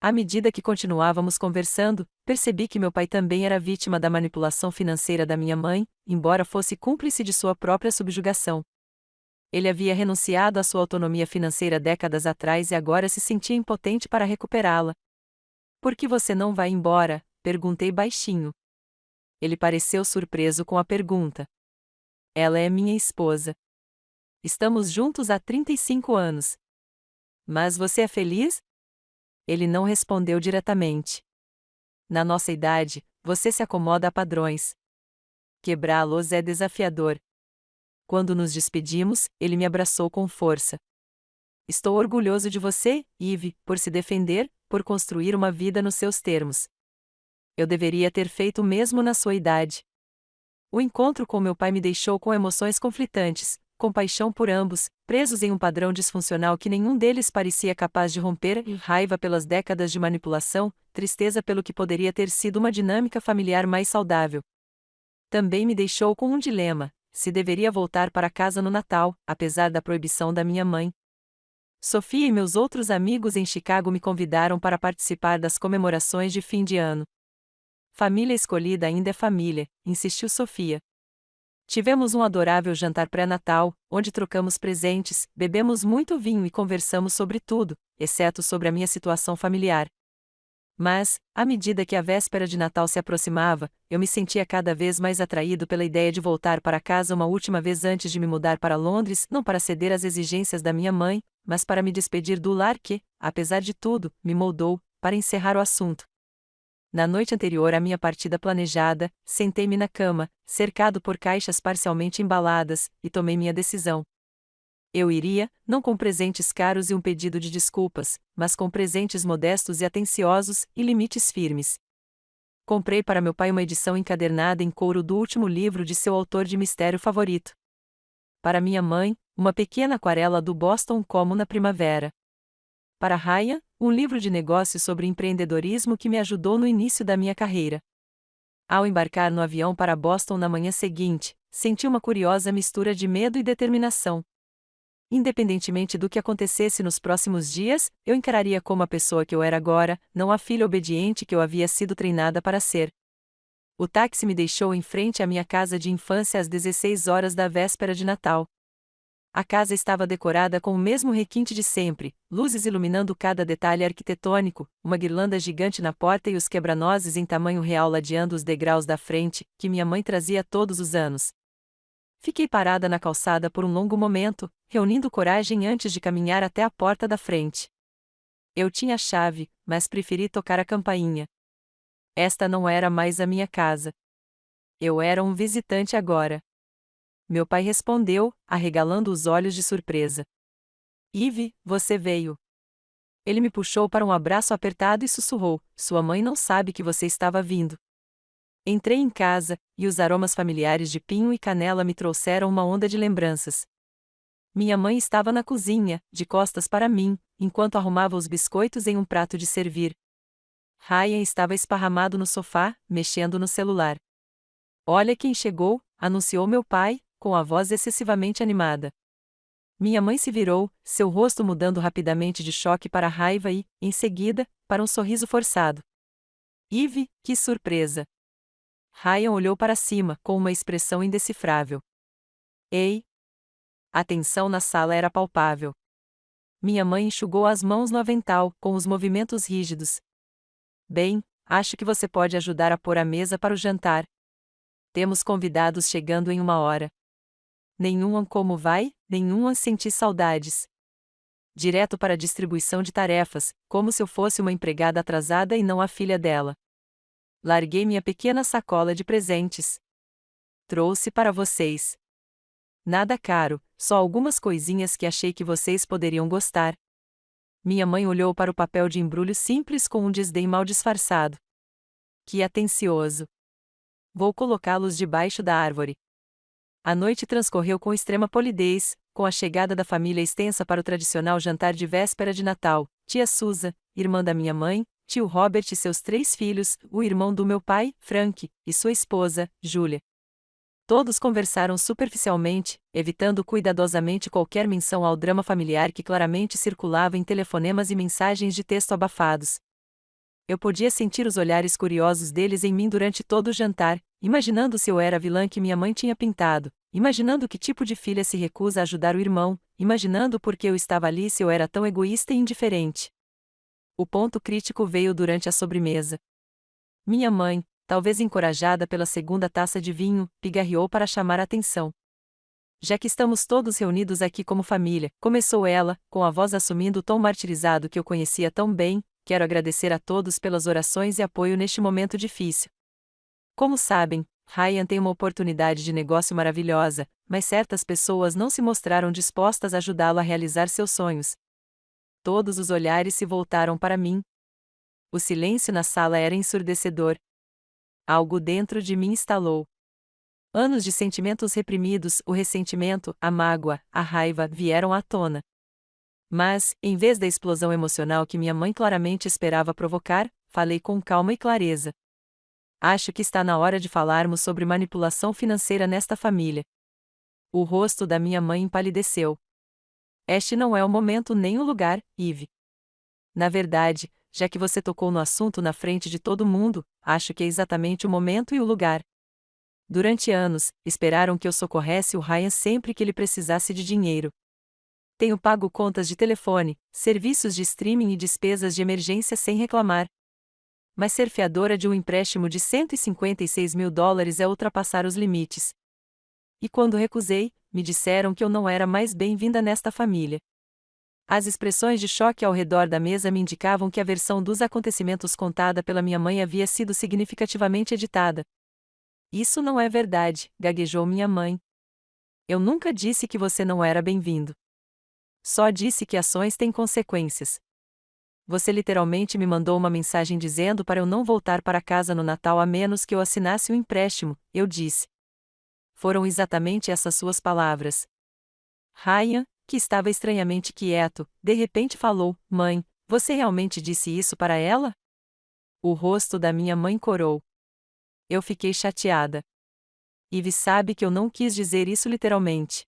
À medida que continuávamos conversando, percebi que meu pai também era vítima da manipulação financeira da minha mãe, embora fosse cúmplice de sua própria subjugação. Ele havia renunciado à sua autonomia financeira décadas atrás e agora se sentia impotente para recuperá-la. Por que você não vai embora? Perguntei baixinho. Ele pareceu surpreso com a pergunta. Ela é minha esposa. Estamos juntos há 35 anos. Mas você é feliz? Ele não respondeu diretamente. Na nossa idade, você se acomoda a padrões. Quebrá-los é desafiador. Quando nos despedimos, ele me abraçou com força. Estou orgulhoso de você, Eve, por se defender, por construir uma vida nos seus termos. Eu deveria ter feito o mesmo na sua idade. O encontro com meu pai me deixou com emoções conflitantes, compaixão por ambos, presos em um padrão disfuncional que nenhum deles parecia capaz de romper, e raiva pelas décadas de manipulação, tristeza pelo que poderia ter sido uma dinâmica familiar mais saudável. Também me deixou com um dilema: se deveria voltar para casa no Natal, apesar da proibição da minha mãe. Sofia e meus outros amigos em Chicago me convidaram para participar das comemorações de fim de ano. Família escolhida ainda é família, insistiu Sofia. Tivemos um adorável jantar pré-natal, onde trocamos presentes, bebemos muito vinho e conversamos sobre tudo, exceto sobre a minha situação familiar. Mas, à medida que a véspera de Natal se aproximava, eu me sentia cada vez mais atraído pela ideia de voltar para casa uma última vez antes de me mudar para Londres, não para ceder às exigências da minha mãe, mas para me despedir do lar que, apesar de tudo, me moldou, para encerrar o assunto. Na noite anterior à minha partida planejada, sentei-me na cama, cercado por caixas parcialmente embaladas, e tomei minha decisão. Eu iria, não com presentes caros e um pedido de desculpas, mas com presentes modestos e atenciosos, e limites firmes. Comprei para meu pai uma edição encadernada em couro do último livro de seu autor de mistério favorito. Para minha mãe, uma pequena aquarela do Boston como na primavera. Para Ryan, um livro de negócios sobre empreendedorismo que me ajudou no início da minha carreira. Ao embarcar no avião para Boston na manhã seguinte, senti uma curiosa mistura de medo e determinação. Independentemente do que acontecesse nos próximos dias, eu encararia como a pessoa que eu era agora, não a filha obediente que eu havia sido treinada para ser. O táxi me deixou em frente à minha casa de infância às 16 horas da véspera de Natal. A casa estava decorada com o mesmo requinte de sempre, luzes iluminando cada detalhe arquitetônico, uma guirlanda gigante na porta e os quebra-nozes em tamanho real ladeando os degraus da frente, que minha mãe trazia todos os anos. Fiquei parada na calçada por um longo momento, reunindo coragem antes de caminhar até a porta da frente. Eu tinha a chave, mas preferi tocar a campainha. Esta não era mais a minha casa. Eu era um visitante agora. Meu pai respondeu, arregalando os olhos de surpresa. Eve, você veio. Ele me puxou para um abraço apertado e sussurrou: sua mãe não sabe que você estava vindo. Entrei em casa, e os aromas familiares de pinho e canela me trouxeram uma onda de lembranças. Minha mãe estava na cozinha, de costas para mim, enquanto arrumava os biscoitos em um prato de servir. Ryan estava esparramado no sofá, mexendo no celular. Olha quem chegou, anunciou meu pai, com a voz excessivamente animada. Minha mãe se virou, seu rosto mudando rapidamente de choque para a raiva e, em seguida, para um sorriso forçado. Eve, que surpresa! Ryan olhou para cima, com uma expressão indecifrável. Ei! A tensão na sala era palpável. Minha mãe enxugou as mãos no avental, com os movimentos rígidos. Bem, acho que você pode ajudar a pôr a mesa para o jantar. Temos convidados chegando em uma hora. Nenhum como vai, nenhum senti saudades. Direto para a distribuição de tarefas, como se eu fosse uma empregada atrasada e não a filha dela. Larguei minha pequena sacola de presentes. Trouxe para vocês. Nada caro, só algumas coisinhas que achei que vocês poderiam gostar. Minha mãe olhou para o papel de embrulho simples com um desdém mal disfarçado. Que atencioso. Vou colocá-los debaixo da árvore. A noite transcorreu com extrema polidez, com a chegada da família extensa para o tradicional jantar de véspera de Natal, tia Susan, irmã da minha mãe, tio Robert e seus 3 filhos, o irmão do meu pai, Frank, e sua esposa, Julia. Todos conversaram superficialmente, evitando cuidadosamente qualquer menção ao drama familiar que claramente circulava em telefonemas e mensagens de texto abafados. Eu podia sentir os olhares curiosos deles em mim durante todo o jantar, imaginando se eu era a vilã que minha mãe tinha pintado, imaginando que tipo de filha se recusa a ajudar o irmão, imaginando por que eu estava ali se eu era tão egoísta e indiferente. O ponto crítico veio durante a sobremesa. Minha mãe, talvez encorajada pela segunda taça de vinho, pigarreou para chamar a atenção. Já que estamos todos reunidos aqui como família, começou ela, com a voz assumindo o tom martirizado que eu conhecia tão bem, quero agradecer a todos pelas orações e apoio neste momento difícil. Como sabem, Ryan tem uma oportunidade de negócio maravilhosa, mas certas pessoas não se mostraram dispostas a ajudá-lo a realizar seus sonhos. Todos os olhares se voltaram para mim. O silêncio na sala era ensurdecedor. Algo dentro de mim estalou. Anos de sentimentos reprimidos, o ressentimento, a mágoa, a raiva, vieram à tona. Mas, em vez da explosão emocional que minha mãe claramente esperava provocar, falei com calma e clareza. Acho que está na hora de falarmos sobre manipulação financeira nesta família. O rosto da minha mãe empalideceu. Este não é o momento nem o lugar, Eve. Na verdade, já que você tocou no assunto na frente de todo mundo, acho que é exatamente o momento e o lugar. Durante anos, esperaram que eu socorresse o Ryan sempre que ele precisasse de dinheiro. Tenho pago contas de telefone, serviços de streaming e despesas de emergência sem reclamar. Mas ser fiadora de um empréstimo de $156 mil é ultrapassar os limites. E quando recusei, me disseram que eu não era mais bem-vinda nesta família. As expressões de choque ao redor da mesa me indicavam que a versão dos acontecimentos contada pela minha mãe havia sido significativamente editada. Isso não é verdade, gaguejou minha mãe. Eu nunca disse que você não era bem-vindo. Só disse que ações têm consequências. Você literalmente me mandou uma mensagem dizendo para eu não voltar para casa no Natal a menos que eu assinasse um empréstimo, eu disse. Foram exatamente essas suas palavras. Ryan, que estava estranhamente quieto, de repente falou: Mãe, você realmente disse isso para ela? O rosto da minha mãe corou. Eu fiquei chateada. Eve sabe que eu não quis dizer isso literalmente.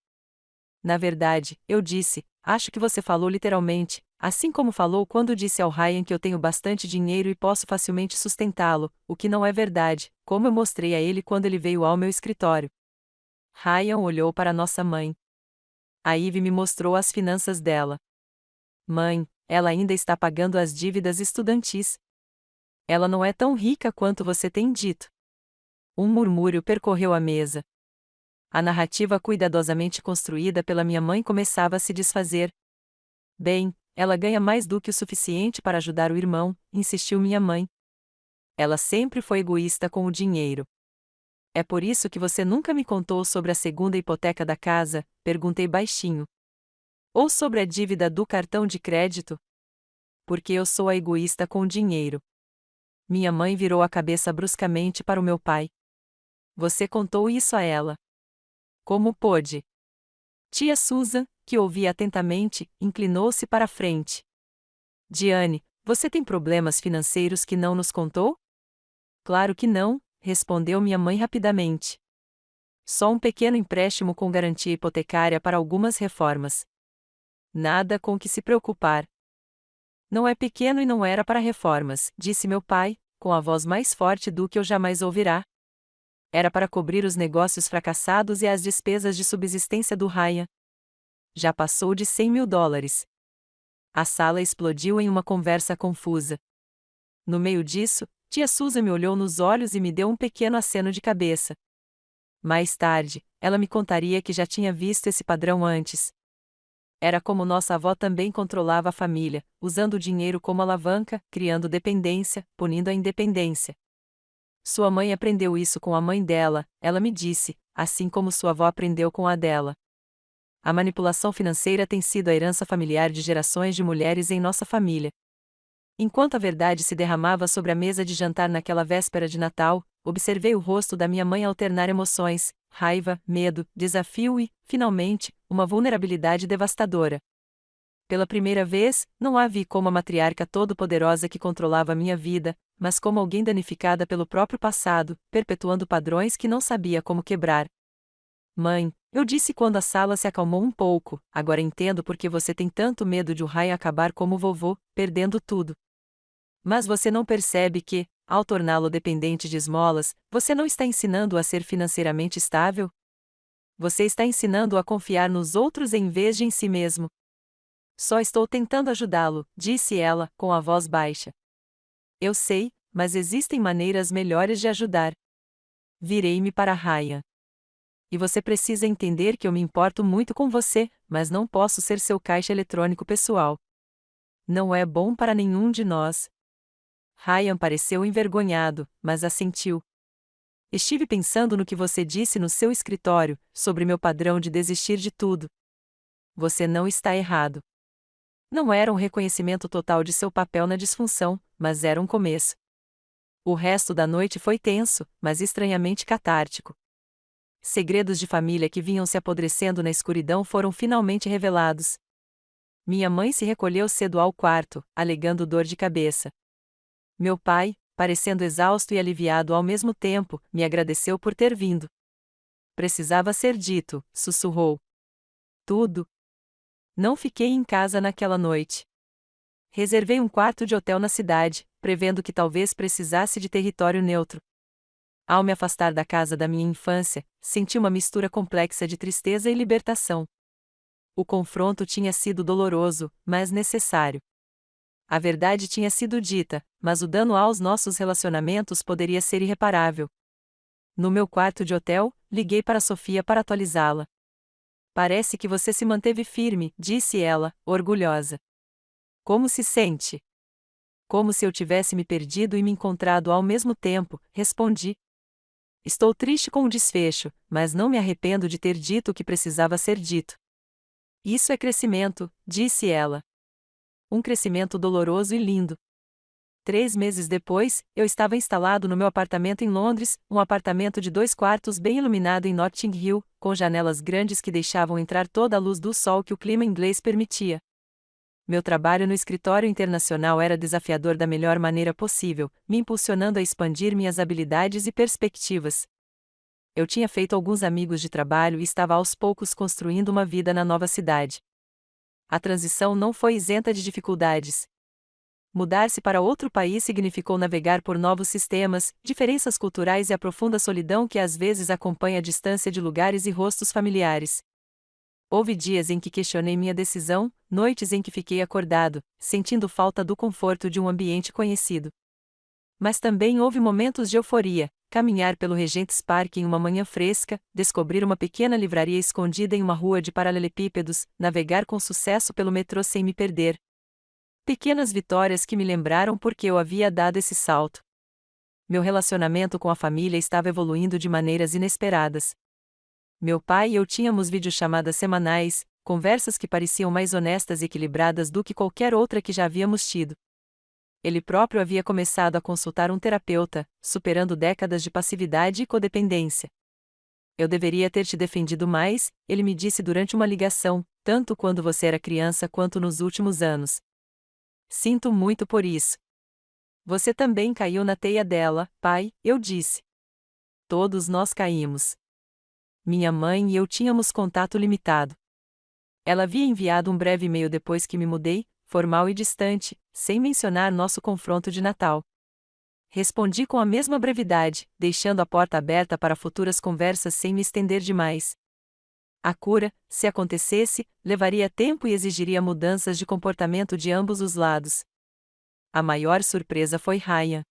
Na verdade, eu disse, acho que você falou literalmente, assim como falou quando disse ao Ryan que eu tenho bastante dinheiro e posso facilmente sustentá-lo, o que não é verdade, como eu mostrei a ele quando ele veio ao meu escritório. Ryan olhou para nossa mãe. A Eve me mostrou as finanças dela. Mãe, ela ainda está pagando as dívidas estudantis. Ela não é tão rica quanto você tem dito. Um murmúrio percorreu a mesa. A narrativa cuidadosamente construída pela minha mãe começava a se desfazer. Bem, ela ganha mais do que o suficiente para ajudar o irmão, insistiu minha mãe. Ela sempre foi egoísta com o dinheiro. É por isso que você nunca me contou sobre a segunda hipoteca da casa, perguntei baixinho. Ou sobre a dívida do cartão de crédito? Porque eu sou a egoísta com o dinheiro. Minha mãe virou a cabeça bruscamente para o meu pai. Você contou isso a ela? Como pôde? Tia Susan, que ouvia atentamente, inclinou-se para a frente. Diane, você tem problemas financeiros que não nos contou? Claro que não, respondeu minha mãe rapidamente. Só um pequeno empréstimo com garantia hipotecária para algumas reformas. Nada com que se preocupar. Não é pequeno e não era para reformas, disse meu pai, com a voz mais forte do que eu jamais ouvirá. Era para cobrir os negócios fracassados e as despesas de subsistência do Ryan. Já passou de $100 mil. A sala explodiu em uma conversa confusa. No meio disso, tia Susan me olhou nos olhos e me deu um pequeno aceno de cabeça. Mais tarde, ela me contaria que já tinha visto esse padrão antes. Era como nossa avó também controlava a família, usando o dinheiro como alavanca, criando dependência, punindo a independência. Sua mãe aprendeu isso com a mãe dela, ela me disse, assim como sua avó aprendeu com a dela. A manipulação financeira tem sido a herança familiar de gerações de mulheres em nossa família. Enquanto a verdade se derramava sobre a mesa de jantar naquela véspera de Natal, observei o rosto da minha mãe alternar emoções, raiva, medo, desafio e, finalmente, uma vulnerabilidade devastadora. Pela primeira vez, não a vi como a matriarca todo-poderosa que controlava minha vida, mas como alguém danificada pelo próprio passado, perpetuando padrões que não sabia como quebrar. Mãe, eu disse quando a sala se acalmou um pouco, agora entendo por que você tem tanto medo de o Ryan acabar como o vovô, perdendo tudo. Mas você não percebe que, ao torná-lo dependente de esmolas, você não está ensinando-o a ser financeiramente estável? Você está ensinando-o a confiar nos outros em vez de em si mesmo. Só estou tentando ajudá-lo, disse ela, com a voz baixa. Eu sei, mas existem maneiras melhores de ajudar. Virei-me para Ryan. E você precisa entender que eu me importo muito com você, mas não posso ser seu caixa eletrônico pessoal. Não é bom para nenhum de nós. Ryan pareceu envergonhado, mas assentiu. Estive pensando no que você disse no seu escritório, sobre meu padrão de desistir de tudo. Você não está errado. Não era um reconhecimento total de seu papel na disfunção, mas era um começo. O resto da noite foi tenso, mas estranhamente catártico. Segredos de família que vinham se apodrecendo na escuridão foram finalmente revelados. Minha mãe se recolheu cedo ao quarto, alegando dor de cabeça. Meu pai, parecendo exausto e aliviado ao mesmo tempo, me agradeceu por ter vindo. Precisava ser dito, sussurrou. Tudo. Não fiquei em casa naquela noite. Reservei um quarto de hotel na cidade, prevendo que talvez precisasse de território neutro. Ao me afastar da casa da minha infância, senti uma mistura complexa de tristeza e libertação. O confronto tinha sido doloroso, mas necessário. A verdade tinha sido dita, mas o dano aos nossos relacionamentos poderia ser irreparável. No meu quarto de hotel, liguei para Sofia para atualizá-la. Parece que você se manteve firme, disse ela, orgulhosa. Como se sente? Como se eu tivesse me perdido e me encontrado ao mesmo tempo, respondi. Estou triste com o desfecho, mas não me arrependo de ter dito o que precisava ser dito. Isso é crescimento, disse ela. Um crescimento doloroso e lindo. 3 meses depois, eu estava instalado no meu apartamento em Londres, um apartamento de 2 quartos bem iluminado em Notting Hill, com janelas grandes que deixavam entrar toda a luz do sol que o clima inglês permitia. Meu trabalho no escritório internacional era desafiador da melhor maneira possível, me impulsionando a expandir minhas habilidades e perspectivas. Eu tinha feito alguns amigos de trabalho e estava aos poucos construindo uma vida na nova cidade. A transição não foi isenta de dificuldades. Mudar-se para outro país significou navegar por novos sistemas, diferenças culturais e a profunda solidão que às vezes acompanha a distância de lugares e rostos familiares. Houve dias em que questionei minha decisão, noites em que fiquei acordado, sentindo falta do conforto de um ambiente conhecido. Mas também houve momentos de euforia, caminhar pelo Regent's Park em uma manhã fresca, descobrir uma pequena livraria escondida em uma rua de paralelepípedos, navegar com sucesso pelo metrô sem me perder. Pequenas vitórias que me lembraram por que eu havia dado esse salto. Meu relacionamento com a família estava evoluindo de maneiras inesperadas. Meu pai e eu tínhamos videochamadas semanais, conversas que pareciam mais honestas e equilibradas do que qualquer outra que já havíamos tido. Ele próprio havia começado a consultar um terapeuta, superando décadas de passividade e codependência. Eu deveria ter te defendido mais, ele me disse durante uma ligação, tanto quando você era criança quanto nos últimos anos. Sinto muito por isso. Você também caiu na teia dela, pai, eu disse. Todos nós caímos. Minha mãe e eu tínhamos contato limitado. Ela havia enviado um breve e-mail depois que me mudei, formal e distante, sem mencionar nosso confronto de Natal. Respondi com a mesma brevidade, deixando a porta aberta para futuras conversas sem me estender demais. A cura, se acontecesse, levaria tempo e exigiria mudanças de comportamento de ambos os lados. A maior surpresa foi Ryan.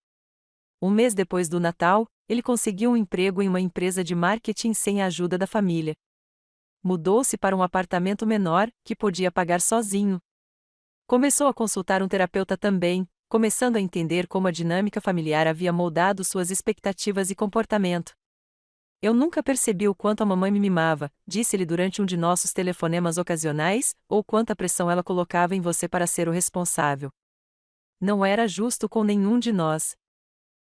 Um mês depois do Natal, ele conseguiu um emprego em uma empresa de marketing sem a ajuda da família. Mudou-se para um apartamento menor, que podia pagar sozinho. Começou a consultar um terapeuta também, começando a entender como a dinâmica familiar havia moldado suas expectativas e comportamento. Eu nunca percebi o quanto a mamãe me mimava, disse-lhe durante um de nossos telefonemas ocasionais, ou quanta pressão ela colocava em você para ser o responsável. Não era justo com nenhum de nós.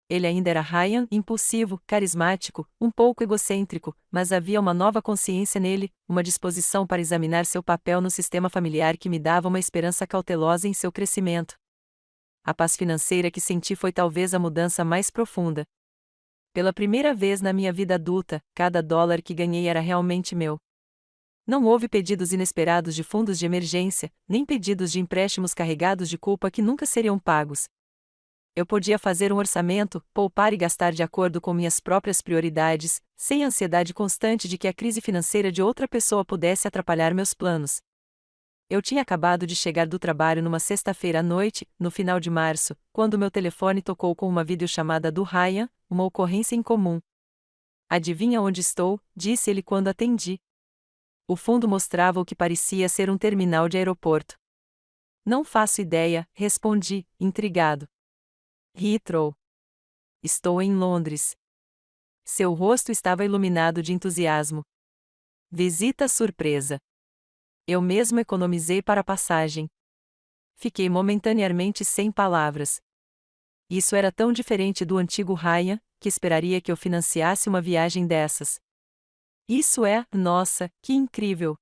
Ele ainda era Ryan, impulsivo, carismático, um pouco egocêntrico, mas havia uma nova consciência nele, uma disposição para examinar seu papel no sistema familiar que me dava uma esperança cautelosa em seu crescimento. A paz financeira que senti foi talvez a mudança mais profunda. Pela primeira vez na minha vida adulta, cada dólar que ganhei era realmente meu. Não houve pedidos inesperados de fundos de emergência, nem pedidos de empréstimos carregados de culpa que nunca seriam pagos. Eu podia fazer um orçamento, poupar e gastar de acordo com minhas próprias prioridades, sem a ansiedade constante de que a crise financeira de outra pessoa pudesse atrapalhar meus planos. Eu tinha acabado de chegar do trabalho numa sexta-feira à noite, no final de março, quando meu telefone tocou com uma videochamada do Ryan, uma ocorrência incomum. Adivinha onde estou? Disse ele quando atendi. O fundo mostrava o que parecia ser um terminal de aeroporto. Não faço ideia, respondi, intrigado. Heathrow. Estou em Londres. Seu rosto estava iluminado de entusiasmo. Visita surpresa. Eu mesmo economizei para a passagem. Fiquei momentaneamente sem palavras. Isso era tão diferente do antigo Ryan, que esperaria que eu financiasse uma viagem dessas. Isso é, nossa, que incrível!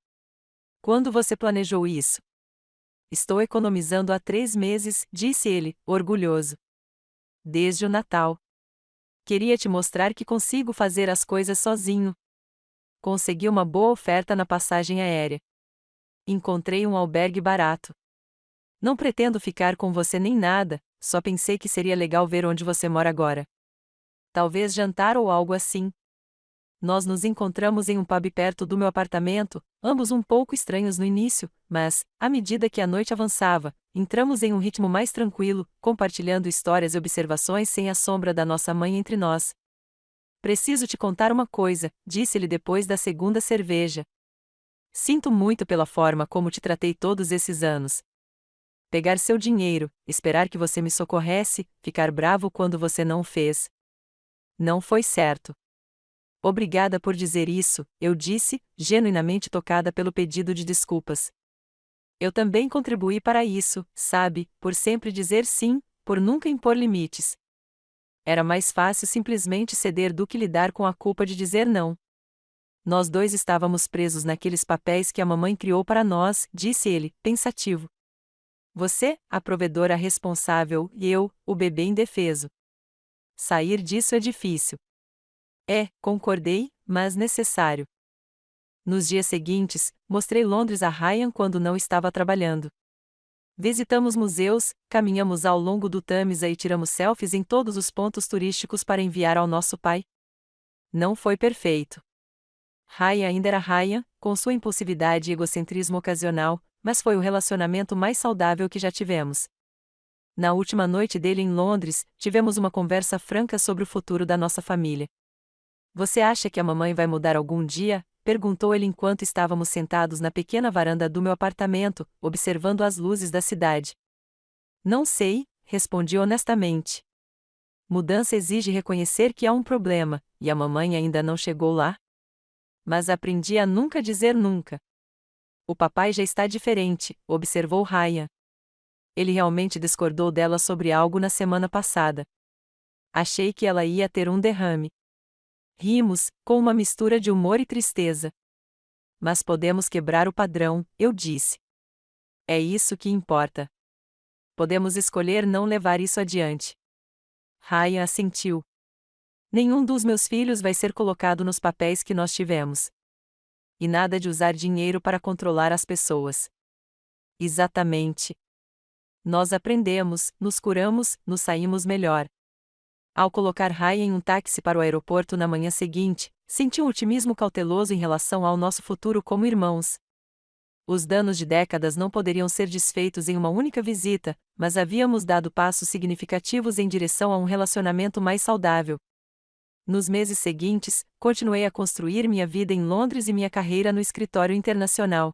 Quando você planejou isso? Estou economizando há 3 meses, disse ele, orgulhoso. Desde o Natal. Queria te mostrar que consigo fazer as coisas sozinho. Consegui uma boa oferta na passagem aérea. Encontrei um albergue barato. Não pretendo ficar com você nem nada, só pensei que seria legal ver onde você mora agora. Talvez jantar ou algo assim. Nós nos encontramos em um pub perto do meu apartamento, ambos um pouco estranhos no início, mas, à medida que a noite avançava, entramos em um ritmo mais tranquilo, compartilhando histórias e observações sem a sombra da nossa mãe entre nós. Preciso te contar uma coisa, disse-ele depois da segunda cerveja. Sinto muito pela forma como te tratei todos esses anos. Pegar seu dinheiro, esperar que você me socorresse, ficar bravo quando você não o fez. Não foi certo. Obrigada por dizer isso, eu disse, genuinamente tocada pelo pedido de desculpas. Eu também contribuí para isso, sabe, por sempre dizer sim, por nunca impor limites. Era mais fácil simplesmente ceder do que lidar com a culpa de dizer não. Nós dois estávamos presos naqueles papéis que a mamãe criou para nós, disse ele, pensativo. Você, a provedora responsável, e eu, o bebê indefeso. Sair disso é difícil. É, concordei, mas necessário. Nos dias seguintes, mostrei Londres a Ryan quando não estava trabalhando. Visitamos museus, caminhamos ao longo do Tâmisa e tiramos selfies em todos os pontos turísticos para enviar ao nosso pai. Não foi perfeito. Ryan ainda era Ryan, com sua impulsividade e egocentrismo ocasional, mas foi o relacionamento mais saudável que já tivemos. Na última noite dele em Londres, tivemos uma conversa franca sobre o futuro da nossa família. Você acha que a mamãe vai mudar algum dia? Perguntou ele enquanto estávamos sentados na pequena varanda do meu apartamento, observando as luzes da cidade. Não sei, respondi honestamente. Mudança exige reconhecer que há um problema, e a mamãe ainda não chegou lá. Mas aprendi a nunca dizer nunca. O papai já está diferente, observou Ryan. Ele realmente discordou dela sobre algo na semana passada. Achei que ela ia ter um derrame. Rimos, com uma mistura de humor e tristeza. Mas podemos quebrar o padrão, eu disse. É isso que importa. Podemos escolher não levar isso adiante. Ryan assentiu. Nenhum dos meus filhos vai ser colocado nos papéis que nós tivemos. E nada de usar dinheiro para controlar as pessoas. Exatamente. Nós aprendemos, nos curamos, nos saímos melhor. Ao colocar Ryan em um táxi para o aeroporto na manhã seguinte, senti um otimismo cauteloso em relação ao nosso futuro como irmãos. Os danos de décadas não poderiam ser desfeitos em uma única visita, mas havíamos dado passos significativos em direção a um relacionamento mais saudável. Nos meses seguintes, continuei a construir minha vida em Londres e minha carreira no escritório internacional.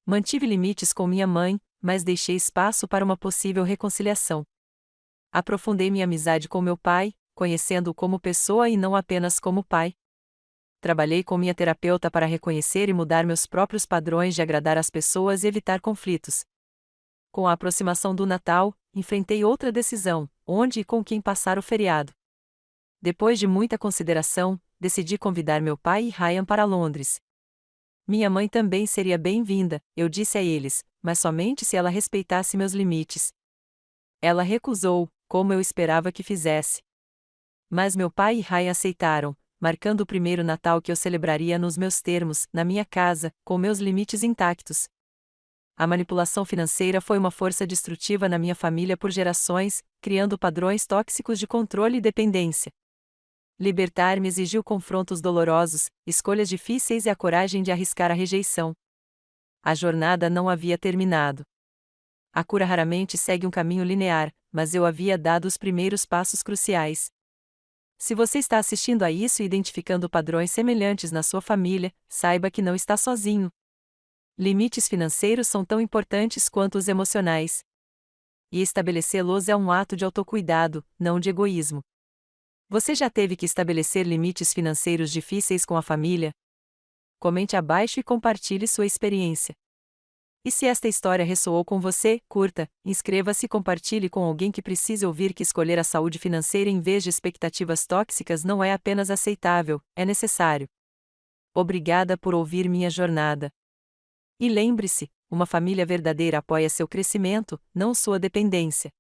Mantive limites com minha mãe, mas deixei espaço para uma possível reconciliação. Aprofundei minha amizade com meu pai, conhecendo-o como pessoa e não apenas como pai. Trabalhei com minha terapeuta para reconhecer e mudar meus próprios padrões de agradar as pessoas e evitar conflitos. Com a aproximação do Natal, enfrentei outra decisão: onde e com quem passar o feriado. Depois de muita consideração, decidi convidar meu pai e Ryan para Londres. Minha mãe também seria bem-vinda, eu disse a eles, mas somente se ela respeitasse meus limites. Ela recusou, como eu esperava que fizesse. Mas meu pai e Ryan aceitaram, marcando o primeiro Natal que eu celebraria nos meus termos, na minha casa, com meus limites intactos. A manipulação financeira foi uma força destrutiva na minha família por gerações, criando padrões tóxicos de controle e dependência. Libertar-me exigiu confrontos dolorosos, escolhas difíceis e a coragem de arriscar a rejeição. A jornada não havia terminado. A cura raramente segue um caminho linear, mas eu havia dado os primeiros passos cruciais. Se você está assistindo a isso e identificando padrões semelhantes na sua família, saiba que não está sozinho. Limites financeiros são tão importantes quanto os emocionais. E estabelecê-los é um ato de autocuidado, não de egoísmo. Você já teve que estabelecer limites financeiros difíceis com a família? Comente abaixo e compartilhe sua experiência. E se esta história ressoou com você, curta, inscreva-se e compartilhe com alguém que precise ouvir que escolher a saúde financeira em vez de expectativas tóxicas não é apenas aceitável, é necessário. Obrigada por ouvir minha jornada. E lembre-se, uma família verdadeira apoia seu crescimento, não sua dependência.